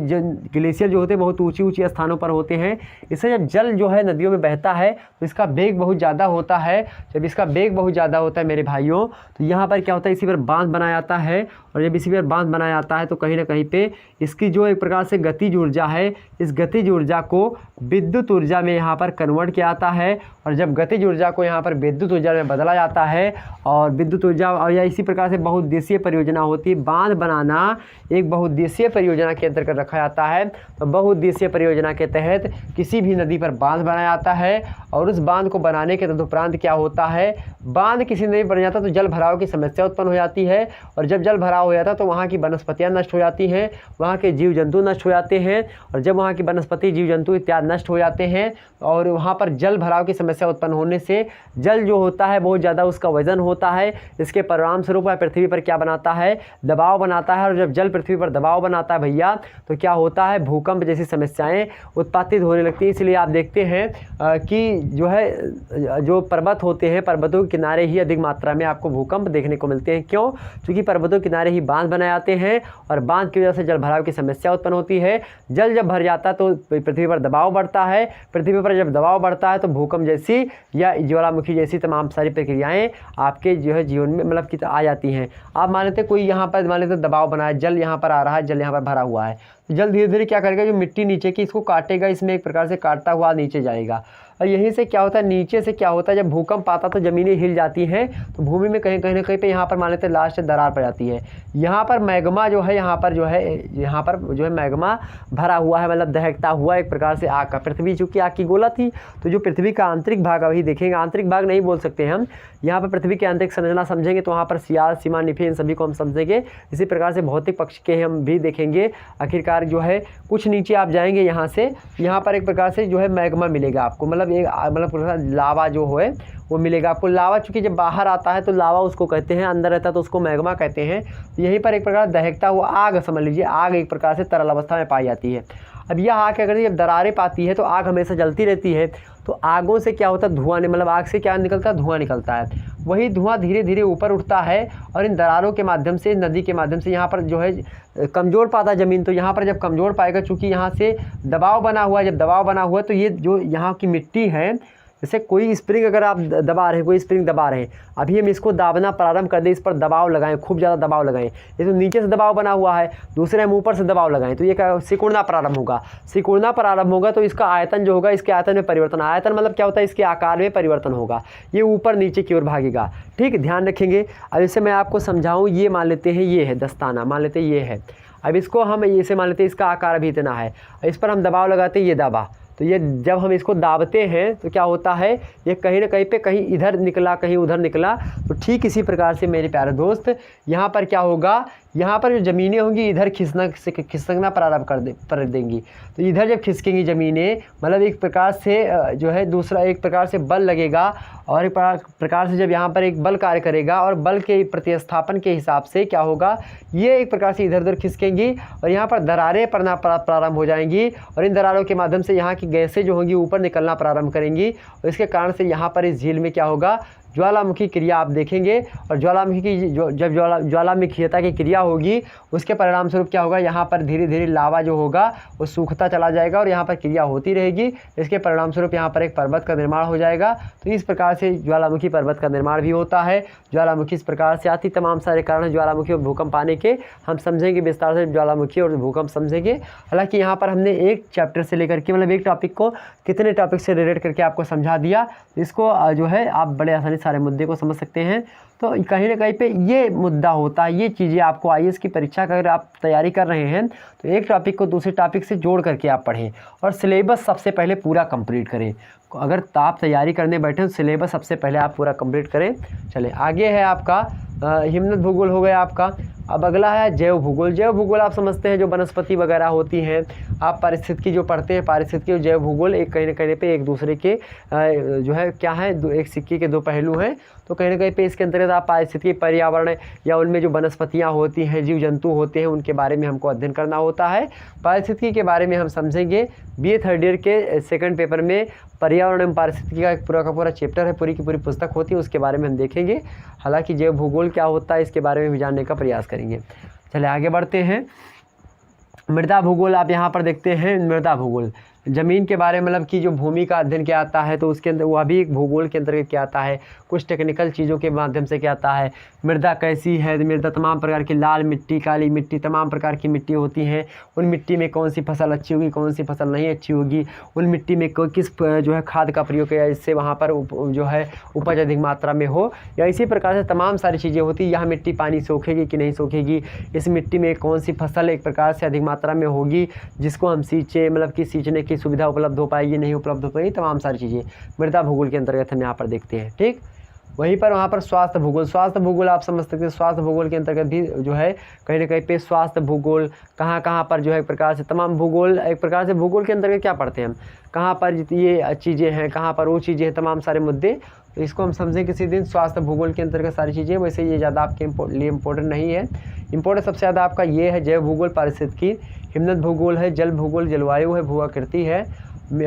ग्लेशियर जो होते हैं बहुत ऊंची ऊंची स्थानों पर होते हैं। इससे जब जल जो है नदियों में बहता है तो इसका वेग बहुत ज़्यादा होता है। जब इसका वेग बहुत ज़्यादा होता है मेरे भाइयों, तो यहाँ पर क्या होता है, इसी पर बांध बनाया जाता है और जब इसी पर बांध बनाया जाता है तो कहीं ना कहीं पे इसकी जो एक प्रकार से गतिज ऊर्जा है, इस गतिज ऊर्जा को विद्युत ऊर्जा में यहाँ पर कन्वर्ट किया जाता है और जब गतिज ऊर्जा को यहाँ पर विद्युत ऊर्जा में बदला जाता है और विद्युत ऊर्जा और या इसी प्रकार से बहुउद्देशीय परियोजना होती है। बांध बनाना एक बहुउद्देशीय परियोजना के अंतर्गत रखा जाता है। तो बहुउद्देशीय परियोजना के तहत किसी भी नदी पर बांध बनाया जाता है और उस बांध को बनाने के तदुपरांत क्या होता है, बांध किसी नदी पर बन जाता तो जल भराव की समस्या उत्पन्न हो जाती है और जब जल भराव हो जाता तो वहाँ की वनस्पतियाँ नष्ट हो जाती हैं, वहाँ के जीव जंतु नष्ट हो जाते हैं और जब वहाँ की वनस्पति जीव जंतु इत्यादि नष्ट हो जाते हैं और वहाँ पर जल भराव की समस्या उत्पन्न होने से जल जो होता है बहुत ज़्यादा उसका वजन होता है। इसके परिणाम स्वरूप वह पृथ्वी पर क्या बनाता है, दबाव बनाता है और जब जल पृथ्वी पर दबाव बनाता है भैया तो क्या होता है, भूकंप जैसी समस्याएं उत्पादित होने लगती हैं। इसलिए आप देखते हैं कि जो है जो पर्वत होते हैं पर्वतों के किनारे ही अधिक मात्रा में आपको भूकंप देखने को मिलते हैं। क्यों? क्योंकि पर्वतों के किनारे ही बांध बनाए जाते हैं और बांध की वजह से जल भराव की समस्या उत्पन्न होती है। जल जब भर जाता है तो पृथ्वी पर दबाव बढ़ता है, पृथ्वी पर जब दबाव बढ़ता है तो भूकंप जैसी या ज्वालामुखी जैसी तमाम सारी प्रक्रियाएं आपके जो है जीवन में मतलब कि आ जाती हैं। आप मान लेते कोई यहाँ पर मान लेते दबाव बना है, जल यहाँ पर आ रहा है, जल यहाँ पर भरा हुआ है, तो जल धीरे धीरे क्या करेगा, जो मिट्टी नीचे की इसको काटेगा, इसमें एक प्रकार से काटता हुआ नीचे जाएगा और यहीं से क्या होता है, नीचे से क्या होता है, जब भूकंप आता तो ज़मीनें हिल जाती हैं तो भूमि में कहीं ना कहीं पे यहाँ पर मान लेते लास्ट दरार पड़ जाती है। यहाँ पर मैग्मा जो है यहाँ पर जो है मैग्मा भरा हुआ है, मतलब दहकता हुआ एक प्रकार से आग का। पृथ्वी चूँकि आग की गोला थी तो जो पृथ्वी का आंतरिक भाग अभी देखेंगे, आंतरिक भाग नहीं बोल सकते हम, यहाँ पर पृथ्वी की आंतरिक संरचना समझेंगे तो वहाँ पर सियाल, सीमा, निफे इन सभी को हम समझेंगे। इसी प्रकार से भौतिक पक्ष के हम भी देखेंगे। आखिरकार जो है कुछ नीचे आप जाएंगे यहाँ से, यहाँ पर एक प्रकार से जो है मैग्मा मिलेगा आपको, मतलब लावा जो है वो मिलेगा आपको। लावा चूँकि जब बाहर आता है तो लावा उसको कहते हैं, अंदर रहता है तो उसको मैग्मा कहते हैं। यहीं पर एक प्रकार दहकता हुआ आग, समझ लीजिए आग एक प्रकार से तरल अवस्था में पाई जाती है। अब यह आग क्या करती है, जब दरारें पाती है तो आग हमेशा जलती रहती है, तो आगों से क्या होता है, धुआं, मतलब आग से क्या निकलता है, धुआं निकलता है। वही धुआं धीरे धीरे ऊपर उठता है और इन दरारों के माध्यम से, नदी के माध्यम से यहाँ पर जो है कमज़ोर पाता ज़मीन, तो यहाँ पर जब कमज़ोर पाएगा, चूँकि यहाँ से दबाव बना हुआ है, जब दबाव बना हुआ है तो ये जो यहाँ की मिट्टी है, जैसे कोई स्प्रिंग अगर आप दबा रहे हैं, कोई स्प्रिंग दबा रहे हैं, अभी हम इसको दाबना प्रारंभ कर दें, इस पर दबाव लगाएं, खूब ज़्यादा दबाव लगाएं, ये तो नीचे से दबाव बना हुआ है, दूसरे हम ऊपर से दबाव लगाएं तो ये क्या सिकुड़ना प्रारंभ होगा। सिकुड़ना प्रारंभ होगा तो इसका आयतन जो होगा, इसके आयतन में परिवर्तन, आयतन मतलब क्या होता है, इसके आकार में परिवर्तन होगा, ये ऊपर नीचे की ओर भागेगा। ठीक, ध्यान रखेंगे। अब इसे मैं आपको समझाऊँ, ये मान लेते हैं ये है दस्ताना, मान लेते हैं ये है, अब इसको हम इसे मान लेते हैं इसका आकार अभी इतना है, इस पर हम दबाव लगाते हैं, ये दबा, तो ये जब हम इसको दाबते हैं तो क्या होता है, ये कहीं ना कहीं पे कहीं इधर निकला, कहीं उधर निकला। तो ठीक इसी प्रकार से मेरे प्यारे दोस्त यहाँ पर क्या होगा, यहाँ पर जो ज़मीनें होंगी इधर खिसकना प्रारंभ कर देंगी। तो इधर जब खिसकेंगी ज़मीनें, मतलब एक प्रकार से जो है दूसरा एक प्रकार से बल लगेगा, और एक प्रकार से जब यहाँ पर एक बल कार्य करेगा, और बल के प्रतिस्थापन के हिसाब से क्या होगा, ये एक प्रकार से इधर उधर खिसकेंगी और यहाँ पर दरारें पड़ना प्रारंभ हो जाएंगी, और इन दरारों के माध्यम से यहाँ की गैसें जो होंगी ऊपर निकलना प्रारंभ करेंगी, और इसके कारण से यहाँ पर इस झील में क्या होगा, ज्वालामुखी क्रिया आप देखेंगे। और ज्वालामुखी की जब ज्वालामुखीयता की क्रिया होगी, उसके परिणाम स्वरूप क्या होगा, यहाँ पर धीरे धीरे लावा जो होगा वो सूखता चला जाएगा, और यहाँ पर क्रिया होती रहेगी। इसके परिणाम स्वरूप यहाँ पर एक पर्वत का निर्माण हो जाएगा। तो इस प्रकार से ज्वालामुखी पर्वत का निर्माण भी होता है। ज्वालामुखी इस प्रकार से आती, तमाम सारे कारण ज्वालामुखी और भूकंप आने के हम समझेंगे विस्तार से, ज्वालामुखी और भूकंप समझेंगे। हालांकि यहाँ पर हमने एक चैप्टर से लेकर के, मतलब एक टॉपिक को कितने टॉपिक से रिलेट करके आपको समझा दिया, इसको जो है आप बड़े आसानी सारे मुद्दे को समझ सकते हैं। तो कहीं ना कहीं पे ये मुद्दा होता है, ये चीज़ें आपको आईएएस की परीक्षा का अगर आप तैयारी कर रहे हैं तो एक टॉपिक को दूसरे टॉपिक से जोड़ करके आप पढ़ें, और सिलेबस सबसे पहले पूरा कंप्लीट करें। अगर आप तैयारी करने बैठे तो सिलेबस सबसे पहले आप पूरा कंप्लीट करें। चले आगे है आपका हिमनद भूगोल हो गया आपका। अब अगला है जैव भूगोल। जैव भूगोल आप समझते हैं जो वनस्पति वगैरह होती हैं, आप पारिस्थितिकी जो पढ़ते हैं, पारिस्थितिकी और जैव भूगोल एक कहीं ना कहीं पे एक दूसरे के जो है क्या है, एक सिक्के के दो पहलू हैं। तो कहीं ना कहीं पे इसके अंतर्गत आप पारिस्थितिकी, पर्यावरण या उनमें जो वनस्पतियाँ होती हैं, जीव जंतु होते हैं, उनके बारे में हमको अध्ययन करना होता है। पारिस्थितिकी के बारे में हम समझेंगे BA थर्ड ईयर के सेकंड पेपर में पर्यावरण एवं पारिस्थितिकी का एक पूरा का पूरा चैप्टर है, पूरी की पूरी पुस्तक होती है, उसके बारे में हम देखेंगे। हालांकि जैव भूगोल क्या होता है इसके बारे में भी जानने का प्रयास करेंगे। चले आगे बढ़ते हैं। मृदा भूगोल आप यहाँ पर देखते हैं। मृदा भूगोल ज़मीन के बारे में, मतलब कि जो भूमि का अध्ययन क्या आता है, तो उसके अंदर वह भी एक भूगोल के अंतर्गत क्या आता है, कुछ टेक्निकल चीज़ों के माध्यम से क्या आता है। मृदा कैसी है, मृदा तमाम प्रकार की, लाल मिट्टी, काली मिट्टी, तमाम प्रकार की मिट्टी होती हैं। उन मिट्टी में कौन सी फसल अच्छी होगी, कौन सी फसल नहीं अच्छी होगी, उन मिट्टी में किस जो है खाद का प्रयोग किया जिससे वहाँ पर जो है उपज अधिक मात्रा में हो, या इसी प्रकार से तमाम सारी चीज़ें होती हैं। यहाँ मिट्टी पानी सोखेगी कि नहीं सोखेगी, इस मिट्टी में कौन सी फसल एक प्रकार से अधिक मात्रा में होगी जिसको हम सींचे, मतलब कि सींचने की सुविधा उपलब्ध हो पाएगी, नहीं उपलब्ध हो पाएगी, तमाम सारी चीज़ें मृदा भूगोल के अंतर्गत हम यहाँ पर देखते हैं। ठीक, वहीं पर वहाँ पर स्वास्थ्य भूगोल। स्वास्थ्य भूगोल आप समझ सकते हैं, स्वास्थ्य भूगोल के अंतर्गत भी जो है कहीं ना कहीं पे स्वास्थ्य भूगोल कहाँ कहाँ पर जो है एक प्रकार से तमाम भूगोल, एक प्रकार से भूगोल के अंतर्गत क्या पढ़ते हैं हम, कहाँ पर ये चीज़ें हैं, कहाँ पर वो चीज़ें हैं, तमाम सारे मुद्दे। तो इसको हम समझें किसी दिन स्वास्थ्य भूगोल के अंतर्गत सारी चीज़ें। वैसे ये ज़्यादा आपके लिए इम्पोर्टेंट नहीं है। इंपॉर्टेंट सबसे ज़्यादा आपका ये है जैव भूगोल, पारिस्थितिकी। हिमनद भूगोल है, जल भूगोल, जलवायु है, भू आकृति है,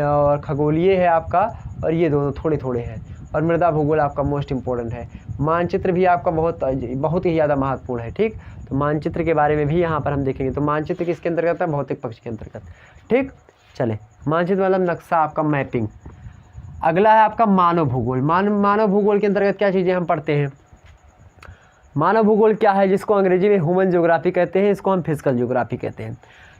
और खगोलीय है आपका, और ये दोनों थोड़े थोड़े हैं। और मृदा भूगोल आपका मोस्ट इम्पोर्टेंट है। मानचित्र भी आपका बहुत ही ज़्यादा महत्वपूर्ण है। ठीक, तो मानचित्र के बारे में भी यहाँ पर हम देखेंगे। तो मानचित्र किसके अंतर्गत है, भौतिक पक्ष के अंतर्गत। ठीक, चले मानचित्र मतलब नक्शा आपका, मैपिंग। अगला है आपका मानव भूगोल। मानव भूगोल के अंतर्गत क्या चीज़ें हम पढ़ते हैं। मानव भूगोल क्या है, जिसको अंग्रेजी में ह्यूमन ज्योग्राफी कहते हैं, इसको हम फिजिकल ज्योग्राफी कहते हैं।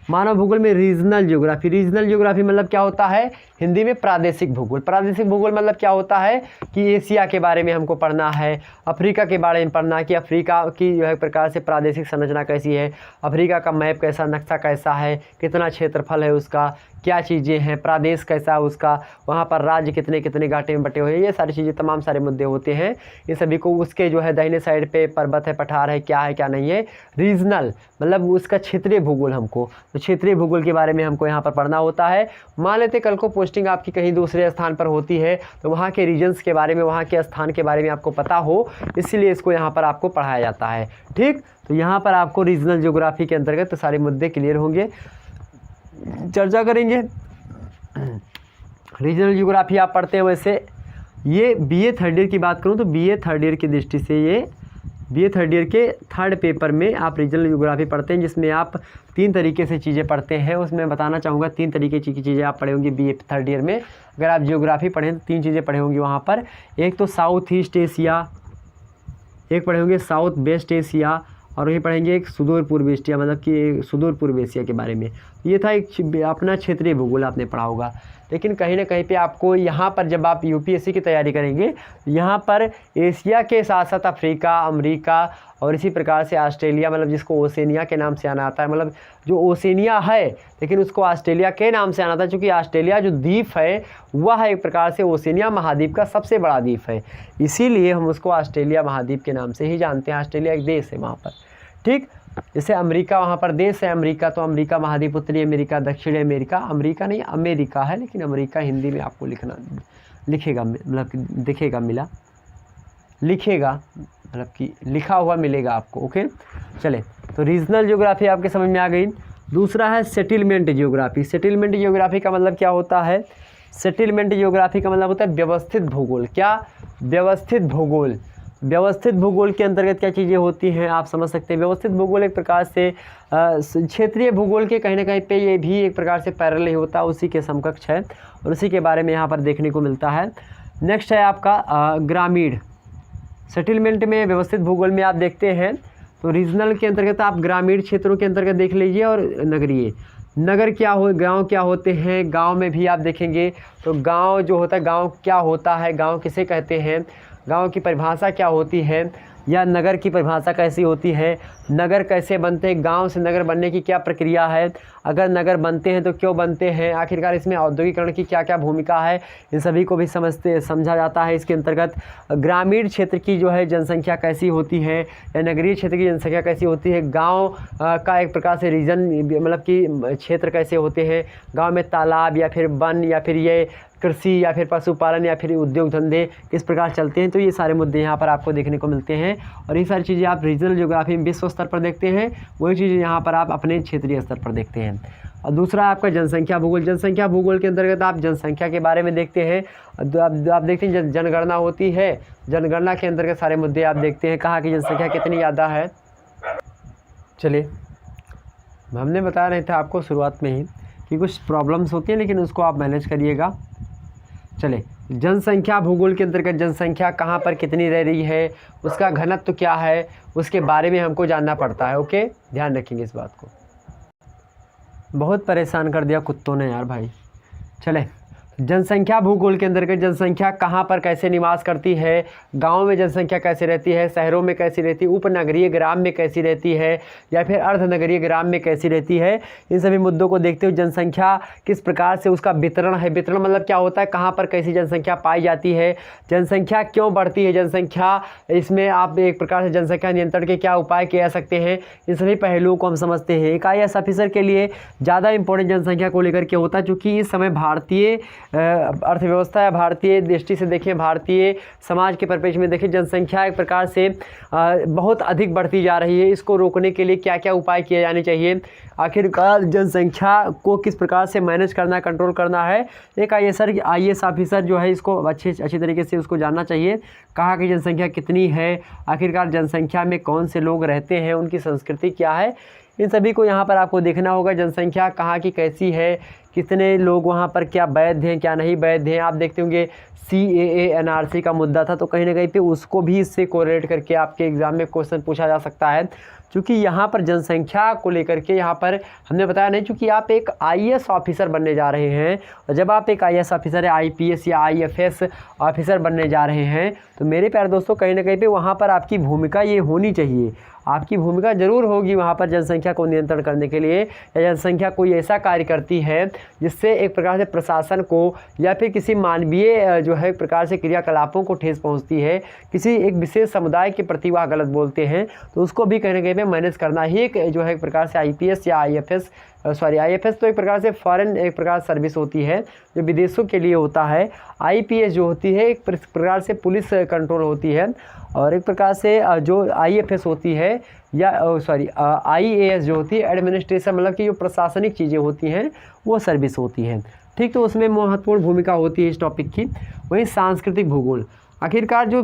मानव भूगोल में रीजनल ज्योग्राफी। रीजनल ज्योग्राफी मतलब क्या होता है, हिंदी में प्रादेशिक भूगोल। प्रादेशिक भूगोल मतलब क्या होता है कि एशिया के बारे में हमको पढ़ना है, अफ्रीका के बारे में पढ़ना है कि अफ्रीका की जो है प्रकार से प्रादेशिक संरचना कैसी है, अफ्रीका का मैप कैसा, नक्शा कैसा है, कितना क्षेत्रफल है उसका, क्या चीज़ें हैं, प्रदेश कैसा है उसका, वहाँ पर राज्य कितने कितने घाटे में बटे हुए हैं, ये सारी चीज़ें तमाम सारे मुद्दे होते हैं। ये सभी को उसके जो है दाहिने साइड पे पर्वत है, पठार है, क्या है क्या नहीं है। रीजनल मतलब उसका क्षेत्रीय भूगोल, हमको तो क्षेत्रीय भूगोल के बारे में हमको यहाँ पर पढ़ना होता है। मान लेते कल को पोस्टिंग आपकी कहीं दूसरे स्थान पर होती है, तो वहाँ के रीजन्स के बारे में, वहाँ के स्थान के बारे में आपको पता हो, इसीलिए इसको यहाँ पर आपको पढ़ाया जाता है। ठीक, तो यहाँ पर आपको रीजनल ज्योग्राफी के अंतर्गत तो सारे मुद्दे क्लियर होंगे, चर्चा करेंगे। रीजनल ज्योग्राफी आप पढ़ते हैं। वैसे ये BA थर्ड ईयर की बात करूँ तो BA थर्ड ईयर की दृष्टि से ये BA थर्ड ईयर के थर्ड पेपर में आप रीजनल ज्योग्राफी पढ़ते हैं, जिसमें आप 3 तरीके से चीज़ें पढ़ते हैं। उसमें बताना चाहूँगा 3 तरीके की चीज़ें आप पढ़े होंगे BA थर्ड ईयर में। अगर आप ज्योग्राफी पढ़ें तो 3 चीज़ें पढ़े होंगी वहाँ पर। एक तो साउथ ईस्ट एशिया, एक पढ़े होंगे साउथ वेस्ट एशिया, और वही पढ़ेंगे एक सुदूर पूर्व एशिया, मतलब कि सुदूर पूर्व एशिया के बारे में। ये था एक अपना क्षेत्रीय भूगोल आपने पढ़ा होगा। लेकिन कहीं ना कहीं पे आपको यहाँ पर जब आप UPSC की तैयारी करेंगे, यहाँ पर एशिया के साथ साथ अफ्रीका, अमेरिका और इसी प्रकार से ऑस्ट्रेलिया, मतलब जिसको ओसेनिया के नाम से आना आता है, मतलब जो ओसेनिया है लेकिन उसको ऑस्ट्रेलिया के नाम से आना था, क्योंकि ऑस्ट्रेलिया जो द्वीप है वह एक प्रकार से ओसेनिया महाद्वीप का सबसे बड़ा द्वीप है, इसीलिए हम उसको ऑस्ट्रेलिया महाद्वीप के नाम से ही जानते हैं। ऑस्ट्रेलिया एक देश है वहाँ पर। ठीक, जैसे अमेरिका वहाँ पर देश है अमेरिका, तो अमेरिका महाद्वीप, उत्तरी अमेरिका, दक्षिणी अमेरिका, अमेरिका नहीं अमेरिका है, लेकिन अमेरिका हिंदी में आपको लिखेगा मतलब कि दिखेगा लिखेगा मतलब कि लिखा हुआ मिलेगा आपको। ओके चले, तो रीजनल ज्योग्राफी आपके समझ में आ गई। दूसरा है सेटलमेंट ज्योग्राफी। सेटलमेंट ज्योग्राफी का मतलब क्या होता है? सेटलमेंट ज्योग्राफी का मतलब होता है व्यवस्थित भूगोल। क्या? व्यवस्थित भूगोल। व्यवस्थित भूगोल के अंतर्गत क्या चीज़ें होती हैं आप समझ सकते हैं। व्यवस्थित भूगोल एक प्रकार से क्षेत्रीय भूगोल के कहीं ना कहीं पे ये भी एक प्रकार से पैरेलल ही होता है, उसी के समकक्ष है और उसी के बारे में यहाँ पर देखने को मिलता है। नेक्स्ट है आपका ग्रामीण। सेटलमेंट में व्यवस्थित भूगोल में आप देखते हैं तो रीजनल के अंतर्गत आप ग्रामीण क्षेत्रों के अंतर्गत देख लीजिए और नगरीय। नगर क्या हो, गांव क्या होते हैं, गांव में भी आप देखेंगे तो गांव जो होता है, गांव क्या होता है, गांव किसे कहते हैं, गांव की परिभाषा क्या होती है, या नगर की परिभाषा कैसी होती है, नगर कैसे बनते हैं, गांव से नगर बनने की क्या प्रक्रिया है, अगर नगर बनते हैं तो क्यों बनते हैं, आखिरकार इसमें औद्योगिकरण की क्या क्या भूमिका है, इन सभी को भी समझा जाता है। इसके अंतर्गत ग्रामीण क्षेत्र की जो है जनसंख्या कैसी होती है या नगरीय क्षेत्र की जनसंख्या कैसी होती है, गांव का एक प्रकार से रीजन मतलब कि क्षेत्र कैसे होते हैं, गांव में तालाब या फिर वन या फिर ये कृषि या फिर पशुपालन या फिर उद्योग धंधे किस प्रकार चलते हैं, तो ये सारे मुद्दे यहाँ पर आपको देखने को मिलते हैं। और ये सारी चीज़ें आप रीजनल ज्योग्राफी में विश्व स्तर पर देखते हैं, वही चीज़ें यहाँ पर आप अपने क्षेत्रीय स्तर पर देखते हैं। और दूसरा आपका जनसंख्या भूगोल। जनसंख्या भूगोल के अंतर्गत आप जनसंख्या के बारे में देखते हैं। आप देखते हैं जनगणना होती है, जनगणना के अंतर्गत सारे मुद्दे आप देखते हैं, कहाँ की जनसंख्या कितनी ज़्यादा है। चलिए, हमने बताया नहीं था आपको शुरुआत में ही कि कुछ प्रॉब्लम्स होती हैं, लेकिन उसको आप मैनेज करिएगा। चले, जनसंख्या भूगोल के अंतर्गत जनसंख्या कहाँ पर कितनी रह रही है, उसका घनत्व क्या है, उसके बारे में हमको जानना पड़ता है। ओके, ध्यान रखेंगे इस बात को। बहुत परेशान कर दिया कुत्तों ने यार भाई। चले, जनसंख्या भूगोल के अंतर्गत जनसंख्या कहाँ पर कैसे निवास करती है, गांव में जनसंख्या कैसे रहती है, शहरों में कैसी रहती है, उपनगरीय ग्राम में कैसी रहती है या फिर अर्धनगरीय ग्राम में कैसी रहती है, इन सभी मुद्दों को देखते हुए जनसंख्या किस प्रकार से उसका वितरण है। वितरण मतलब क्या होता है, कहाँ पर कैसी जनसंख्या पाई जाती है, जनसंख्या क्यों बढ़ती है, जनसंख्या इसमें आप एक प्रकार से जनसंख्या नियंत्रण के क्या उपाय किए जा सकते हैं, इन सभी पहलुओं को हम समझते हैं। एक IAS ऑफिसर के लिए ज़्यादा इंपॉर्टेंट जनसंख्या को लेकर के होता है, चूँकि इस समय भारतीय अर्थव्यवस्था या भारतीय दृष्टि से देखें, भारतीय समाज के परिप्रेक्ष्य में देखें, जनसंख्या एक प्रकार से बहुत अधिक बढ़ती जा रही है। इसको रोकने के लिए क्या क्या उपाय किए जाने चाहिए, आखिरकार जनसंख्या को किस प्रकार से मैनेज करना, कंट्रोल करना है, एक IAS ऑफिसर जो है इसको अच्छी तरीके से उसको जानना चाहिए। कहाँ की जनसंख्या कितनी है, आखिरकार जनसंख्या में कौन से लोग रहते हैं, उनकी संस्कृति क्या है, इन सभी को यहाँ पर आपको देखना होगा। जनसंख्या कहाँ की कैसी है, कितने लोग वहाँ पर क्या वैध हैं क्या नहीं वैध हैं। आप देखते होंगे CAA NRC का मुद्दा था, तो कहीं ना कहीं पे उसको भी इससे कोरिलेट करके आपके एग्ज़ाम में क्वेश्चन पूछा जा सकता है, क्योंकि यहाँ पर जनसंख्या को लेकर के यहाँ पर हमने बताया नहीं, क्योंकि आप एक IAS ऑफिसर बनने जा रहे हैं, और जब आप एक IAS ऑफिसर या IPS या IFS ऑफिसर बनने जा रहे हैं, तो मेरे प्यारे दोस्तों कहीं ना कहीं पे वहाँ पर आपकी भूमिका ये होनी चाहिए, आपकी भूमिका ज़रूर होगी वहाँ पर जनसंख्या को नियंत्रण करने के लिए, या जनसंख्या कोई ऐसा कार्य करती है जिससे एक प्रकार से प्रशासन को या फिर किसी मानवीय जो है एक प्रकार से क्रियाकलापों को ठेस पहुँचती है, किसी एक विशेष समुदाय के प्रति वह गलत बोलते हैं, तो उसको भी कहीं ना कहीं पे मैनेज करना ही एक जो है एक प्रकार से IPS या IFS तो एक प्रकार से फॉरेन एक प्रकार सर्विस होती है जो विदेशों के लिए होता है। IPS जो होती है एक प्रकार से पुलिस कंट्रोल होती है, और एक प्रकार से जो IFS होती है या IAS जो होती है एडमिनिस्ट्रेशन, मतलब कि जो प्रशासनिक चीज़ें होती हैं वो सर्विस होती है। ठीक, तो उसमें महत्वपूर्ण भूमिका होती है इस टॉपिक की। वहीं सांस्कृतिक भूगोल, आखिरकार जो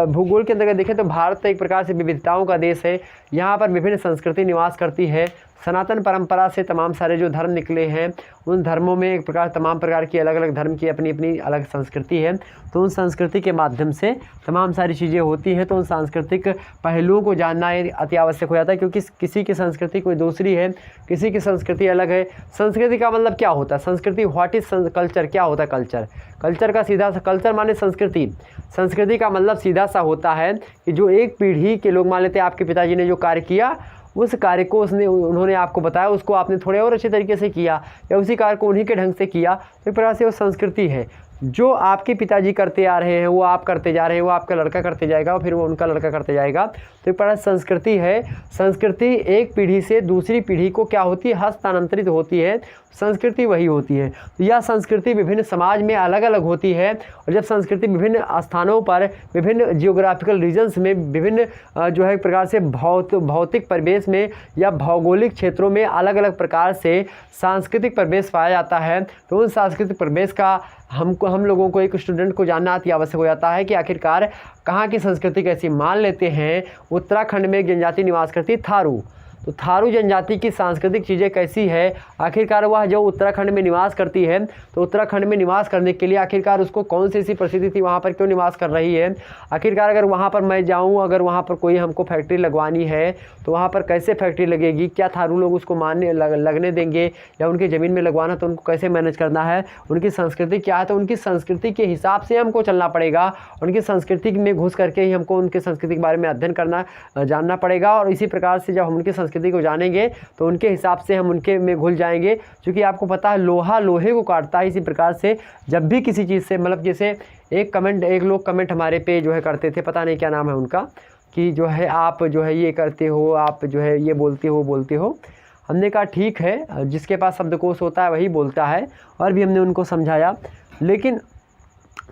भूगोल के अंतर्गत देखें तो भारत एक प्रकार से विविधताओं का देश है, यहाँ पर विभिन्न संस्कृति निवास करती है। सनातन परंपरा से तमाम सारे जो धर्म निकले हैं, उन धर्मों में एक प्रकार तमाम प्रकार की अलग अलग धर्म की अपनी अपनी अलग संस्कृति है, तो उन संस्कृति के माध्यम से तमाम सारी चीज़ें होती हैं। तो उन सांस्कृतिक पहलुओं को जानना अति आवश्यक हो जाता है, क्योंकि किसी की संस्कृति कोई दूसरी है, किसी की संस्कृति अलग है। संस्कृति का मतलब क्या होता है, संस्कृति व्हाट इज कल्चर, क्या होता है कल्चर, कल्चर का सीधा सा कल्चर माने संस्कृति, संस्कृति का मतलब सीधा सा होता है कि जो एक पीढ़ी के लोग मान लेते हैं आपके पिताजी ने जो कार्य किया, उस कार्य को उन्होंने आपको बताया, उसको आपने थोड़े और अच्छे तरीके से किया, या उसी कार्य को उन्हीं के ढंग से किया, तो एक प्रकार से वो संस्कृति है। जो आपके पिताजी करते आ रहे हैं वो आप करते जा रहे हैं, वो आपका लड़का करते जाएगा और फिर वो उनका लड़का करते जाएगा। तो एक प्रकार संस्कृति है, संस्कृति एक पीढ़ी से दूसरी पीढ़ी को क्या होती है, हस्तांतरित होती है, संस्कृति वही होती है। तो यह संस्कृति विभिन्न समाज में अलग अलग होती है, और जब संस्कृति विभिन्न स्थानों पर, विभिन्न जियोग्राफिकल रीजन्स में, विभिन्न जो है एक प्रकार से भौतिक परिवेश में या भौगोलिक क्षेत्रों में अलग अलग प्रकार से सांस्कृतिक परिवेश पाया जाता है, तो उन सांस्कृतिक परिवेश का हम लोगों को, एक स्टूडेंट को जानना अति आवश्यक हो जाता है कि आखिरकार कहाँ की संस्कृति कैसी। मान लेते हैं उत्तराखंड में एक जनजाति निवास करती थारू, तो थारू जनजाति की सांस्कृतिक चीज़ें कैसी है, आखिरकार वह जो उत्तराखंड में निवास करती है, तो उत्तराखंड में निवास करने के लिए आखिरकार उसको कौन सी ऐसी परिस्थिति थी, वहाँ पर क्यों निवास कर रही है। आखिरकार अगर वहाँ पर मैं जाऊँ, अगर वहाँ पर कोई हमको फैक्ट्री लगवानी है तो वहाँ पर कैसे फैक्ट्री लगेगी, क्या थारू लोग उसको लगने देंगे, या उनकी ज़मीन में लगवाना तो उनको कैसे मैनेज करना है, उनकी संस्कृति क्या है। तो उनकी संस्कृति के हिसाब से हमको चलना पड़ेगा, उनकी संस्कृति में घुस करके ही हमको उनके संस्कृति के बारे में अध्ययन करना, जानना पड़ेगा। और इसी प्रकार से जब हम उनकी संस्कृति को जानेंगे तो उनके हिसाब से हम उनके में घुल जाएंगे, क्योंकि आपको पता है लोहा लोहे को काटता है। इसी प्रकार से जब भी किसी चीज़ से, मतलब जैसे एक लोग कमेंट हमारे पे जो है करते थे, पता नहीं क्या नाम है उनका, कि जो है आप जो है ये करते हो, आप जो है ये बोलते हो। हमने कहा ठीक है, जिसके पास शब्दकोश होता है वही बोलता है, और भी हमने उनको समझाया। लेकिन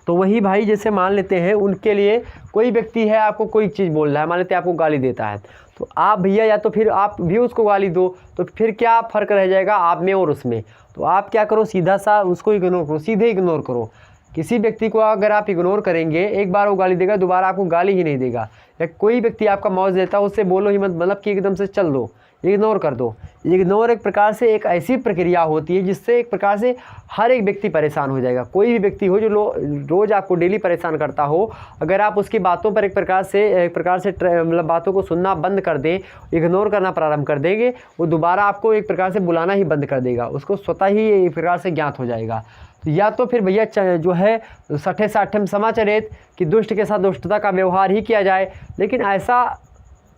तो वही भाई, जैसे मान लेते हैं उनके लिए कोई व्यक्ति है, आपको कोई चीज़ बोल रहा है, मान लेते हैं आपको गाली देता है, तो आप भैया या तो फिर आप भी उसको गाली दो, तो फिर क्या फ़र्क रह जाएगा आप में और उसमें। तो आप क्या करो, सीधा सा उसको इग्नोर करो, सीधे इग्नोर करो। किसी व्यक्ति को अगर आप इग्नोर करेंगे, एक बार वो गाली देगा, दोबारा आपको गाली ही नहीं देगा। या कोई व्यक्ति आपका मौज देता है, उससे बोलो ही मत, मतलब कि एकदम से चल दो, इग्नोर कर दो। इग्नोर एक प्रकार से एक ऐसी प्रक्रिया होती है जिससे एक प्रकार से हर एक व्यक्ति परेशान हो जाएगा। कोई भी व्यक्ति हो जो रोज़ आपको डेली परेशान करता हो, अगर आप उसकी बातों पर एक प्रकार से मतलब बातों को सुनना बंद कर दें, इग्नोर करना प्रारंभ कर देंगे, वो दोबारा आपको एक प्रकार से बुलाना ही बंद कर देगा, उसको स्वतः ही एक प्रकार से ज्ञात हो जाएगा। तो या तो फिर भैया जो है सठे साठे समाचरित कि दुष्ट के साथ दुष्टता का व्यवहार ही किया जाए, लेकिन ऐसा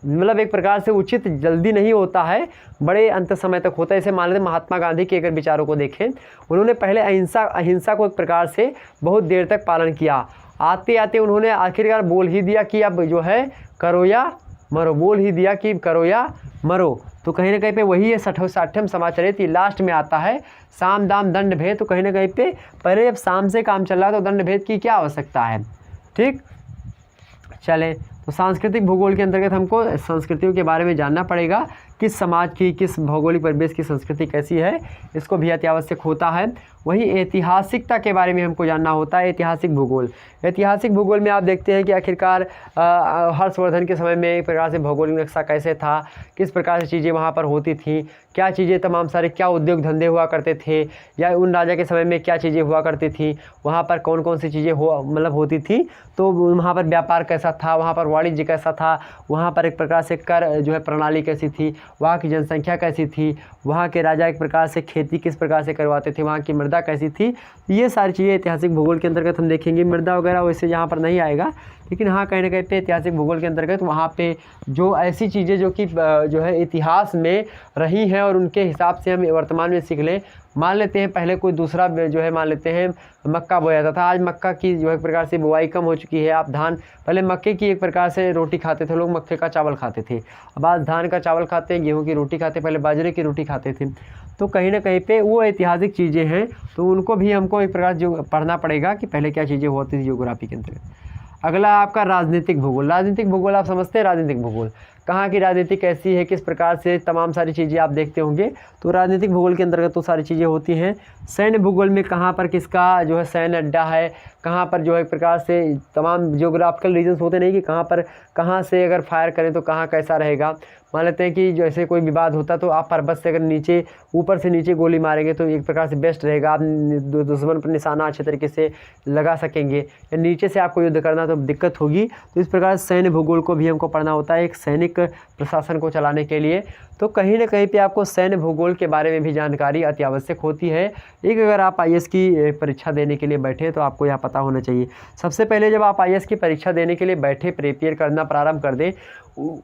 मतलब एक प्रकार से उचित जल्दी नहीं होता है, बड़े अंत समय तक होता है। जैसे मान लेते महात्मा गांधी के अगर विचारों को देखें, उन्होंने पहले अहिंसा को एक प्रकार से बहुत देर तक पालन किया, आते आते उन्होंने आखिरकार बोल ही दिया कि अब जो है करो या मरो, बोल ही दिया कि करो या मरो। तो कहीं ना कहीं पे वही है साठम समाचरित, ये लास्ट में आता है साम दाम दंड भेद। तो कहीं ना कहीं पे पहले जब साम से काम चल रहा है तो दंड भेद की क्या आवश्यकता है। ठीक, चले तो सांस्कृतिक भूगोल के अंतर्गत हमको संस्कृतियों के बारे में जानना पड़ेगा, किस समाज की, किस भौगोलिक परिवेश की संस्कृति कैसी है, इसको भी अति आवश्यक होता है। वहीं ऐतिहासिकता के बारे में हमको जानना होता है, ऐतिहासिक भूगोल। ऐतिहासिक भूगोल में आप देखते हैं कि आखिरकार हर्षवर्धन के समय में एक प्रकार से भौगोलिक नक्शा कैसे था, किस प्रकार से चीज़ें वहाँ पर होती थी, क्या चीज़ें तमाम सारे क्या उद्योग धंधे हुआ करते थे, या उन राजा के समय में क्या चीज़ें हुआ करती थी, वहाँ पर कौन कौन सी चीज़ें होती थी, तो वहाँ पर व्यापार कैसा था, वहाँ पर वाणिज्य कैसा था, वहाँ पर एक प्रकार से कर जो है प्रणाली कैसी थी, वहाँ की जनसंख्या कैसी थी, वहाँ के राजा एक प्रकार से खेती किस प्रकार से करवाते थे, वहाँ की मृदा कैसी थी। ये सारी चीज़ें ऐतिहासिक भूगोल के अंतर्गत हम देखेंगे। मृदा वगैरह वैसे यहाँ पर नहीं आएगा, लेकिन हाँ कहीं ना कहीं पे ऐतिहासिक भूगोल के अंतर्गत वहाँ पे जो ऐसी चीज़ें जो कि जो है इतिहास में रही हैं और उनके हिसाब से हम वर्तमान में सीख लें। मान लेते हैं पहले कोई दूसरा जो है, मान लेते हैं मक्का बोया जाता था, आज मक्का की जो एक प्रकार से बुआई कम हो चुकी है। आप धान, पहले मक्के की एक प्रकार से रोटी खाते थे लोग, मक्के का चावल खाते थे, अब आज धान का चावल खाते हैं, गेहूं की रोटी खाते, पहले बाजरे की रोटी खाते थे। तो कहीं ना कहीं पे वो ऐतिहासिक चीज़ें हैं, तो उनको भी हमको एक प्रकार जो पढ़ना पड़ेगा कि पहले क्या चीज़ें होती थी जियोग्राफी के अंतर्गत। अगला आपका राजनीतिक भूगोल। राजनीतिक भूगोल आप समझते हैं, राजनीतिक भूगोल कहाँ की राजनीति कैसी है, किस प्रकार से तमाम सारी चीज़ें आप देखते होंगे। तो राजनीतिक भूगोल के अंतर्गत तो सारी चीज़ें होती हैं। सैन्य भूगोल में कहाँ पर किसका जो है सैन्य अड्डा है, कहाँ पर जो है एक प्रकार से तमाम जियोग्राफिकल रीजन्स होते नहीं कि कहाँ से अगर फायर करें तो कहाँ कैसा रहेगा। मान लेते हैं कि जैसे कोई विवाद होता तो आप पर्वत से अगर ऊपर से नीचे गोली मारेंगे तो एक प्रकार से बेस्ट रहेगा, आप दुश्मन पर निशाना अच्छे तरीके से लगा सकेंगे। या नीचे से आपको युद्ध करना तो दिक्कत होगी। तो इस प्रकार सैन्य भूगोल को भी हमको पढ़ना होता है एक सैनिक प्रशासन को चलाने के लिए। तो कहीं ना कहीं पे आपको सैन्य भूगोल के बारे में भी जानकारी अति आवश्यक होती है। एक अगर आप IAS की परीक्षा देने के लिए बैठे तो आपको यह पता पता होना चाहिए। सबसे पहले जब आप आईएएस की परीक्षा देने के लिए बैठे, प्रिपेयर करना प्रारंभ कर दें,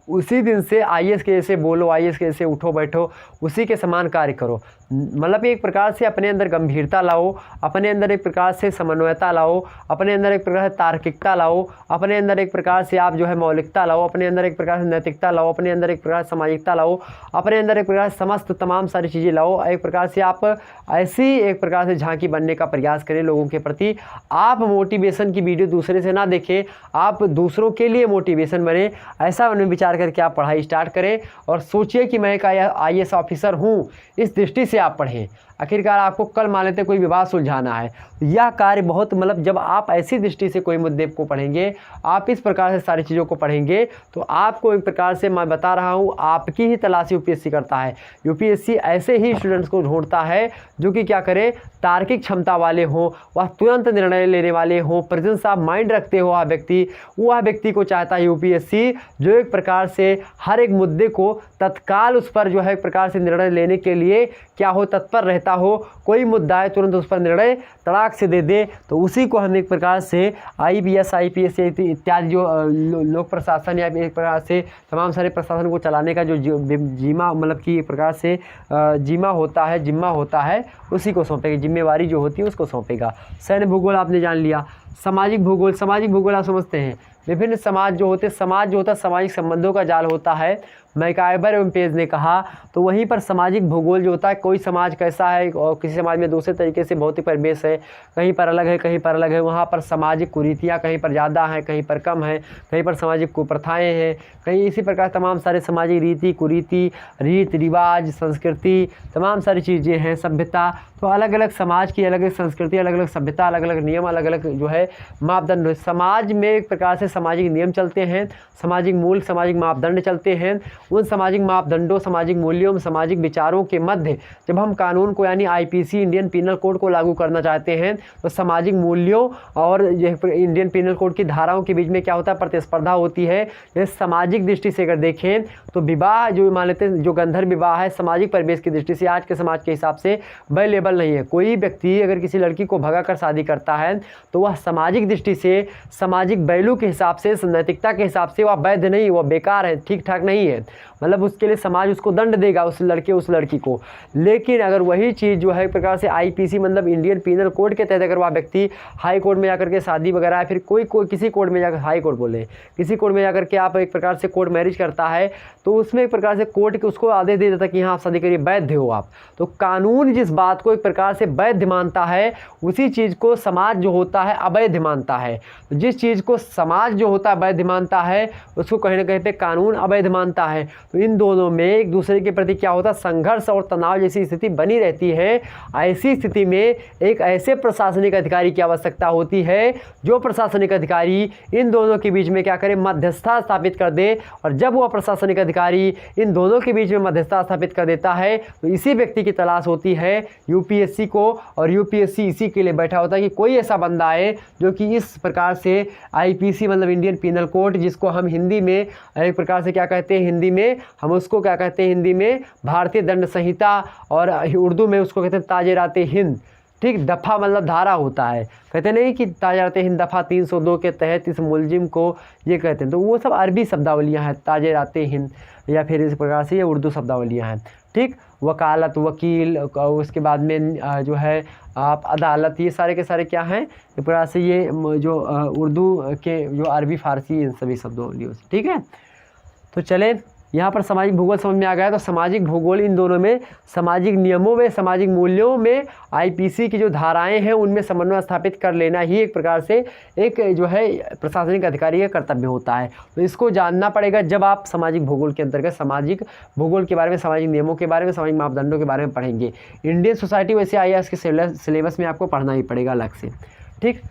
उसी दिन से आईएएस के जैसे बोलो, आईएएस के जैसे उठो बैठो, उसी के समान कार्य करो। मतलब एक प्रकार से अपने अंदर गंभीरता लाओ, अपने अंदर एक प्रकार से समन्वयता लाओ, अपने अंदर एक प्रकार से तार्किकता लाओ, अपने अंदर एक प्रकार से आप जो है मौलिकता लाओ, अपने अंदर एक प्रकार से नैतिकता लाओ, अपने अंदर एक प्रकार से सामाजिकता लाओ, अपने अंदर एक प्रकार से समस्त तमाम सारी चीज़ें लाओ। एक प्रकार से आप ऐसी एक प्रकार से झांकी बनने का प्रयास करें लोगों के प्रति। आप मोटिवेशन की वीडियो दूसरे से ना देखें, आप दूसरों के लिए मोटिवेशन बने, ऐसा विचार करके आप पढ़ाई स्टार्ट करें और सोचिए कि मैं एक आईएएस ऑफिसर हूँ, इस दृष्टि से आप पढ़ें। आखिरकार आपको कल मान लेते कोई विवाद सुलझाना है, यह कार्य बहुत मतलब जब आप ऐसी दृष्टि से कोई मुद्दे को पढ़ेंगे, आप इस प्रकार से सारी चीज़ों को पढ़ेंगे, तो आपको एक प्रकार से मैं बता रहा हूँ आपकी ही तलाशी यूपीएससी करता है। यूपीएससी ऐसे ही स्टूडेंट्स को ढूंढता है जो कि क्या करें, तार्किक क्षमता वाले हों, वह तुरंत निर्णय लेने वाले हों, प्रेजेंस ऑफ माइंड रखते हो वह व्यक्ति को चाहता है यूपीएससी, जो एक प्रकार से हर एक मुद्दे को तत्काल उस पर जो है एक प्रकार से निर्णय लेने के लिए क्या हो, तत्पर रहता हो। कोई मुद्दा है तुरंत उस पर निर्णय तड़ाक से दे दे, तो उसी को हम एक प्रकार से आईपीएस इत्यादि जो लोक प्रशासन या एक प्रकार से तमाम सारे प्रशासन को चलाने का जो जिम्मा मतलब कि एक प्रकार से जिम्मा होता है उसी को सौंपेगा, जिम्मेवारी जो होती है उसको सौंपेगा। सैन्य भूगोल आपने जान लिया। सामाजिक भूगोल आप समझते हैं, विभिन्न समाज जो होता है सामाजिक संबंधों का जाल होता है। मैकाइबर एवं पेज ने कहा, तो वहीं पर सामाजिक भूगोल जो होता है, कोई समाज कैसा है और किसी समाज में दूसरे तरीके से भौतिक परिवेश है, कहीं पर अलग है कहीं पर अलग है, वहाँ पर सामाजिक कुरीतियाँ कहीं पर ज़्यादा हैं कहीं पर कम है, कहीं पर सामाजिक कुप्रथाएँ हैं, कहीं इसी प्रकार तमाम सारे सामाजिक रीति कुरीति, रीति रिवाज, संस्कृति, तमाम सारी चीज़ें हैं, सभ्यता। तो अलग अलग समाज की अलग अलग संस्कृति, अलग अलग सभ्यता, अलग अलग नियम, अलग अलग जो है मापदंड। समाज में एक प्रकार से सामाजिक नियम चलते हैं, सामाजिक मूल, सामाजिक मापदंड चलते हैं। उन सामाजिक मापदंडों, सामाजिक मूल्यों, सामाजिक विचारों के मध्य जब हम कानून को यानी आईपीसी इंडियन पीनल कोड को लागू करना चाहते हैं, तो सामाजिक मूल्यों और इंडियन पीनल कोड की धाराओं के बीच में क्या होता है, प्रतिस्पर्धा होती है। जैसे सामाजिक दृष्टि से अगर देखें तो विवाह जो मान लेते हैं, जो गंधर्व विवाह है, सामाजिक परिवेश की दृष्टि से आज के समाज के हिसाब से अवेलेबल नहीं है। कोई व्यक्ति अगर किसी लड़की को भगा कर शादी करता है तो वह सामाजिक दृष्टि से, सामाजिक वैल्यू के हिसाब से, नैतिकता के हिसाब से वह वैध नहीं, वह बेकार है, ठीक ठाक नहीं है। मतलब उसके लिए समाज उसको दंड देगा, उस लड़की को। लेकिन अगर वही चीज़ जो है एक प्रकार से आईपीसी मतलब इंडियन पीनल कोड के तहत अगर वह व्यक्ति हाई कोर्ट में जाकर के शादी वगैरह या फिर कोई किसी कोर्ट में जाकर, हाई कोर्ट बोले, किसी कोर्ट में जाकर के आप एक प्रकार से कोर्ट मैरिज करता है, तो उसमें एक प्रकार से कोर्ट के उसको आदेश दे देता कि हाँ आप शादी करिए, वैध हो आप। तो कानून जिस बात को एक प्रकार से वैध मानता है, उसी चीज़ को समाज जो होता है अवैध मानता है। तो जिस चीज़ को समाज जो होता है वैध मानता है, उसको कहीं ना कहीं पे कानून अवैध मानता है। तो इन दोनों में एक दूसरे के प्रति क्या होता है, संघर्ष और तनाव जैसी स्थिति बनी रहती है। ऐसी स्थिति में एक ऐसे प्रशासनिक अधिकारी की आवश्यकता होती है जो प्रशासनिक अधिकारी इन दोनों के बीच में क्या करे, मध्यस्थता स्थापित कर दे। और जब वह प्रशासनिक अधिकारी इन दोनों के बीच में मध्यस्थता स्थापित कर देता है, तो इसी व्यक्ति की तलाश होती है यूपीएससी को। और यूपीएससी इसी के लिए बैठा होता है कि कोई ऐसा बंदा है जो कि इस प्रकार से आईपीसी मतलब इंडियन पीनल कोड, जिसको हम हिंदी में एक प्रकार से क्या कहते हैं, हिंदी में हम उसको क्या कहते हैं, हिंदी में भारतीय दंड संहिता, और उर्दू में उसको कहते हैं ताज़ेराते हिंद। ठीक, दफ़ा मतलब धारा होता है, कहते नहीं कि ताज़ेराते हिंद दफ़ा 302 के तहत इस मुलजिम को ये कहते हैं। तो वो सब अरबी शब्दावलियाँ हैं, ताज़ेराते हिंद, या फिर इस प्रकार से ये उर्दू शब्दावलियाँ हैं। ठीक, वकालत, वकील, उसके बाद में जो है आप अदालत, ये सारे के सारे क्या हैं, इस प्रकार से ये जो उर्दू के जो अरबी फारसी इन सभी शब्दावलियों से। ठीक है, तो चले यहाँ पर सामाजिक भूगोल समझ में आ गया। तो सामाजिक भूगोल इन दोनों में, सामाजिक नियमों में, सामाजिक मूल्यों में, आईपीसी की जो धाराएं हैं उनमें समन्वय स्थापित कर लेना ही एक प्रकार से एक जो है प्रशासनिक अधिकारी का कर्तव्य होता है। तो इसको जानना पड़ेगा जब आप सामाजिक भूगोल के अंतर्गत सामाजिक भूगोल के बारे में, सामाजिक नियमों के बारे में, सामाजिक मापदंडों के बारे में पढ़ेंगे। इंडियन सोसाइटी वैसे आईएएस के सिलेबस में आपको पढ़ना ही पड़ेगा अलग से। ठीक,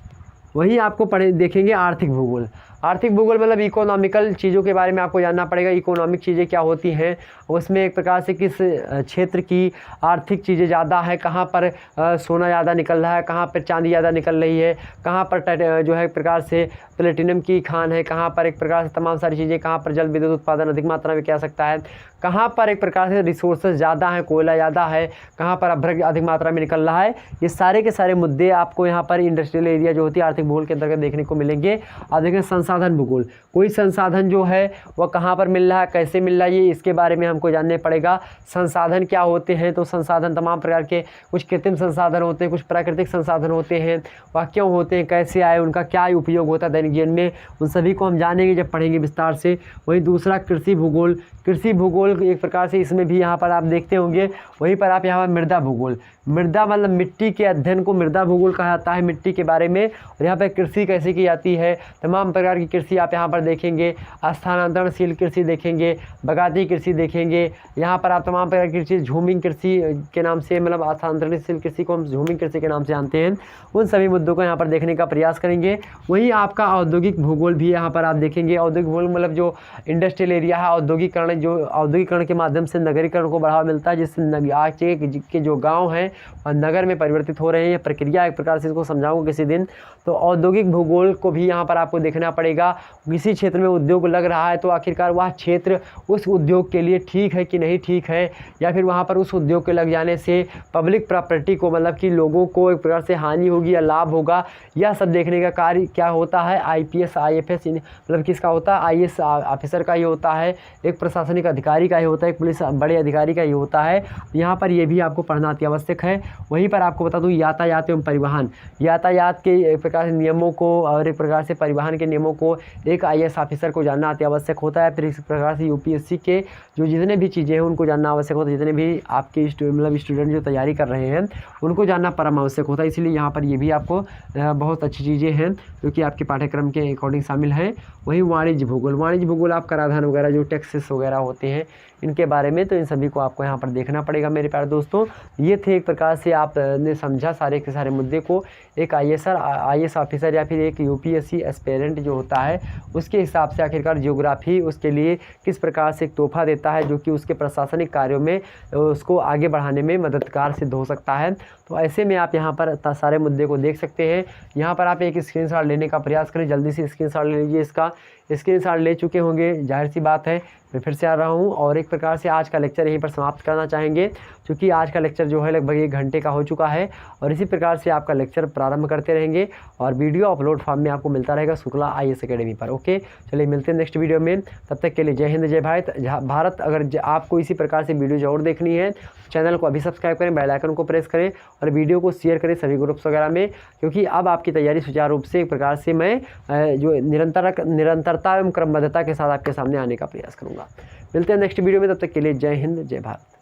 वहीं आपको देखेंगे आर्थिक भूगोल। आर्थिक भूगोल मतलब इकोनॉमिकल चीज़ों के बारे में आपको जानना पड़ेगा। इकोनॉमिक चीज़ें क्या होती हैं, उसमें एक प्रकार से किस क्षेत्र की आर्थिक चीज़ें ज़्यादा है, कहाँ पर सोना ज़्यादा निकल रहा है, कहाँ पर चांदी ज़्यादा निकल रही है, कहाँ पर जो है एक प्रकार से प्लेटिनम की खान है, कहाँ पर एक प्रकार से तमाम सारी चीज़ें, कहाँ पर जल विद्युत उत्पादन अधिक मात्रा में किया सकता है, कहाँ पर एक प्रकार से रिसोर्सेज ज़्यादा है, कोयला ज़्यादा है, कहाँ पर अभ्रक अधिक मात्रा में निकल रहा है। ये सारे के सारे मुद्दे आपको यहाँ पर इंडस्ट्रियल एरिया जो होती है आर्थिक भूगोल के अंतर्गत देखने को मिलेंगे। अब देखें संसाधन भूगोल, कोई संसाधन जो है वह कहाँ पर मिल रहा है, कैसे मिल रहा है, ये इसके बारे में हमको जानने पड़ेगा। संसाधन क्या होते हैं, तो संसाधन तमाम प्रकार के, कुछ कृत्रिम संसाधन होते हैं, कुछ प्राकृतिक संसाधन होते हैं, वह क्यों होते हैं, कैसे आए, उनका क्या उपयोग होता है दैनिक जीवन में, उन सभी को हम जानेंगे जब पढ़ेंगे विस्तार से। वहीं दूसरा कृषि भूगोल, कृषि भूगोल एक प्रकार से इसमें भी यहाँ पर आप देखते होंगे। वहीं पर आप यहाँ पर मृदा भूगोल, मृदा मतलब मिट्टी के अध्ययन को मृदा भूगोल कहा जाता है, मिट्टी के बारे में। और यहाँ पर कृषि कैसे की जाती है, तमाम प्रकार की कृषि आप यहाँ पर देखेंगे। स्थानांतरणशील कृषि देखेंगे, बगाती कृषि देखेंगे, यहाँ पर आप तमाम प्रकार की कृषि, झूमिंग कृषि के नाम से, मतलब स्थानांतरणशील कृषि को हम झूमिंग कृषि के नाम से जानते हैं। उन सभी मुद्दों को यहाँ पर देखने का प्रयास करेंगे। वहीं आपका औद्योगिक भूगोल भी यहाँ पर आप देखेंगे। औद्योगिक भूगोल मतलब जो इंडस्ट्रियल एरिया है, औद्योगिकरण, जो औद्योगिकरण के माध्यम से नगरीकरण को बढ़ावा मिलता है, जिससे आज के जो गाँव हैं और नगर में परिवर्तित हो रहे हैं। ये प्रक्रिया एक प्रकार से इसको समझाऊंगा किसी दिन। तो औद्योगिक भूगोल को भी यहाँ पर आपको देखना पड़ेगा। किसी क्षेत्र में उद्योग लग रहा है तो आखिरकार वह क्षेत्र उस उद्योग के लिए ठीक है कि नहीं ठीक है, या फिर वहाँ पर उस उद्योग के लग जाने से पब्लिक प्रॉपर्टी को, मतलब कि लोगों को एक प्रकार से हानि होगी या लाभ होगा, यह सब देखने का कार्य क्या होता है, IPS IFS मतलब किसका होता है, IAS ऑफिसर का ही होता है, एक प्रशासनिक अधिकारी का ही होता है, एक पुलिस बड़े अधिकारी का ही होता है। यहाँ पर ये भी आपको पढ़ना अति आवश्यक है। वहीं पर आपको बता दूँ यातायात एवं परिवहन, यातायात के एक प्रकार से नियमों को और एक प्रकार से परिवहन के नियमों को एक IAS ऑफिसर को जानना अति आवश्यक होता है। फिर इस प्रकार से UPSC के जो जितने भी चीज़ें हैं उनको जानना आवश्यक होता है, जितने भी आपके मतलब स्टूडेंट जो तैयारी कर रहे हैं उनको जानना परम आवश्यक होता है। इसलिए यहाँ पर ये भी आपको बहुत अच्छी चीज़ें हैं जो कि आपके पाठ्यक्रम के अकॉर्डिंग शामिल हैं। वहीं वाणिज्य भूगोल, वाणिज्य भूगोल आप कराधान वगैरह जो टैक्सेस वगैरह होते हैं इनके बारे में, तो इन सभी को आपको यहाँ पर देखना पड़ेगा मेरे प्यारे दोस्तों। ये थे एक प्रकार से आपने समझा सारे के सारे मुद्दे को। एक IAS ऑफिसर या फिर एक UPSC एस्पिरेंट जो होता है उसके हिसाब से आखिरकार जियोग्राफी उसके लिए किस प्रकार से एक तोहफा देता है जो कि उसके प्रशासनिक कार्यों में उसको आगे बढ़ाने में मददगार सिद्ध हो सकता है। तो ऐसे में आप यहाँ पर सारे मुद्दे को देख सकते हैं। यहाँ पर आप एक स्क्रीनशॉट लेने का प्रयास करें, जल्दी से स्क्रीनशॉट ले लीजिए। इसका स्क्रीनशॉट ले चुके होंगे, जाहिर सी बात है मैं फिर से आ रहा हूँ और एक प्रकार से आज का लेक्चर यहीं पर समाप्त करना चाहेंगे, क्योंकि आज का लेक्चर जो है लगभग 1 घंटे का हो चुका है। और इसी प्रकार से आपका लेक्चर प्रारंभ करते रहेंगे और वीडियो अपलोड फॉर्म में आपको मिलता रहेगा शुक्ला IAS अकेडमी पर। ओके, चलिए मिलते हैं नेक्स्ट वीडियो में। तब तक के लिए जय हिंद जय भारत। अगर आपको इसी प्रकार से वीडियो और देखनी है चैनल को अभी सब्सक्राइब करें, बेल आइकन को प्रेस करें और वीडियो को शेयर करें सभी ग्रुप्स वगैरह में, क्योंकि अब आपकी तैयारी सुचारू रूप से एक प्रकार से मैं जो निरंतरता एवं क्रमबद्धता के साथ आपके सामने आने का प्रयास करूँगा। मिलते हैं नेक्स्ट वीडियो में, तब तक के लिए जय हिंद जय भारत।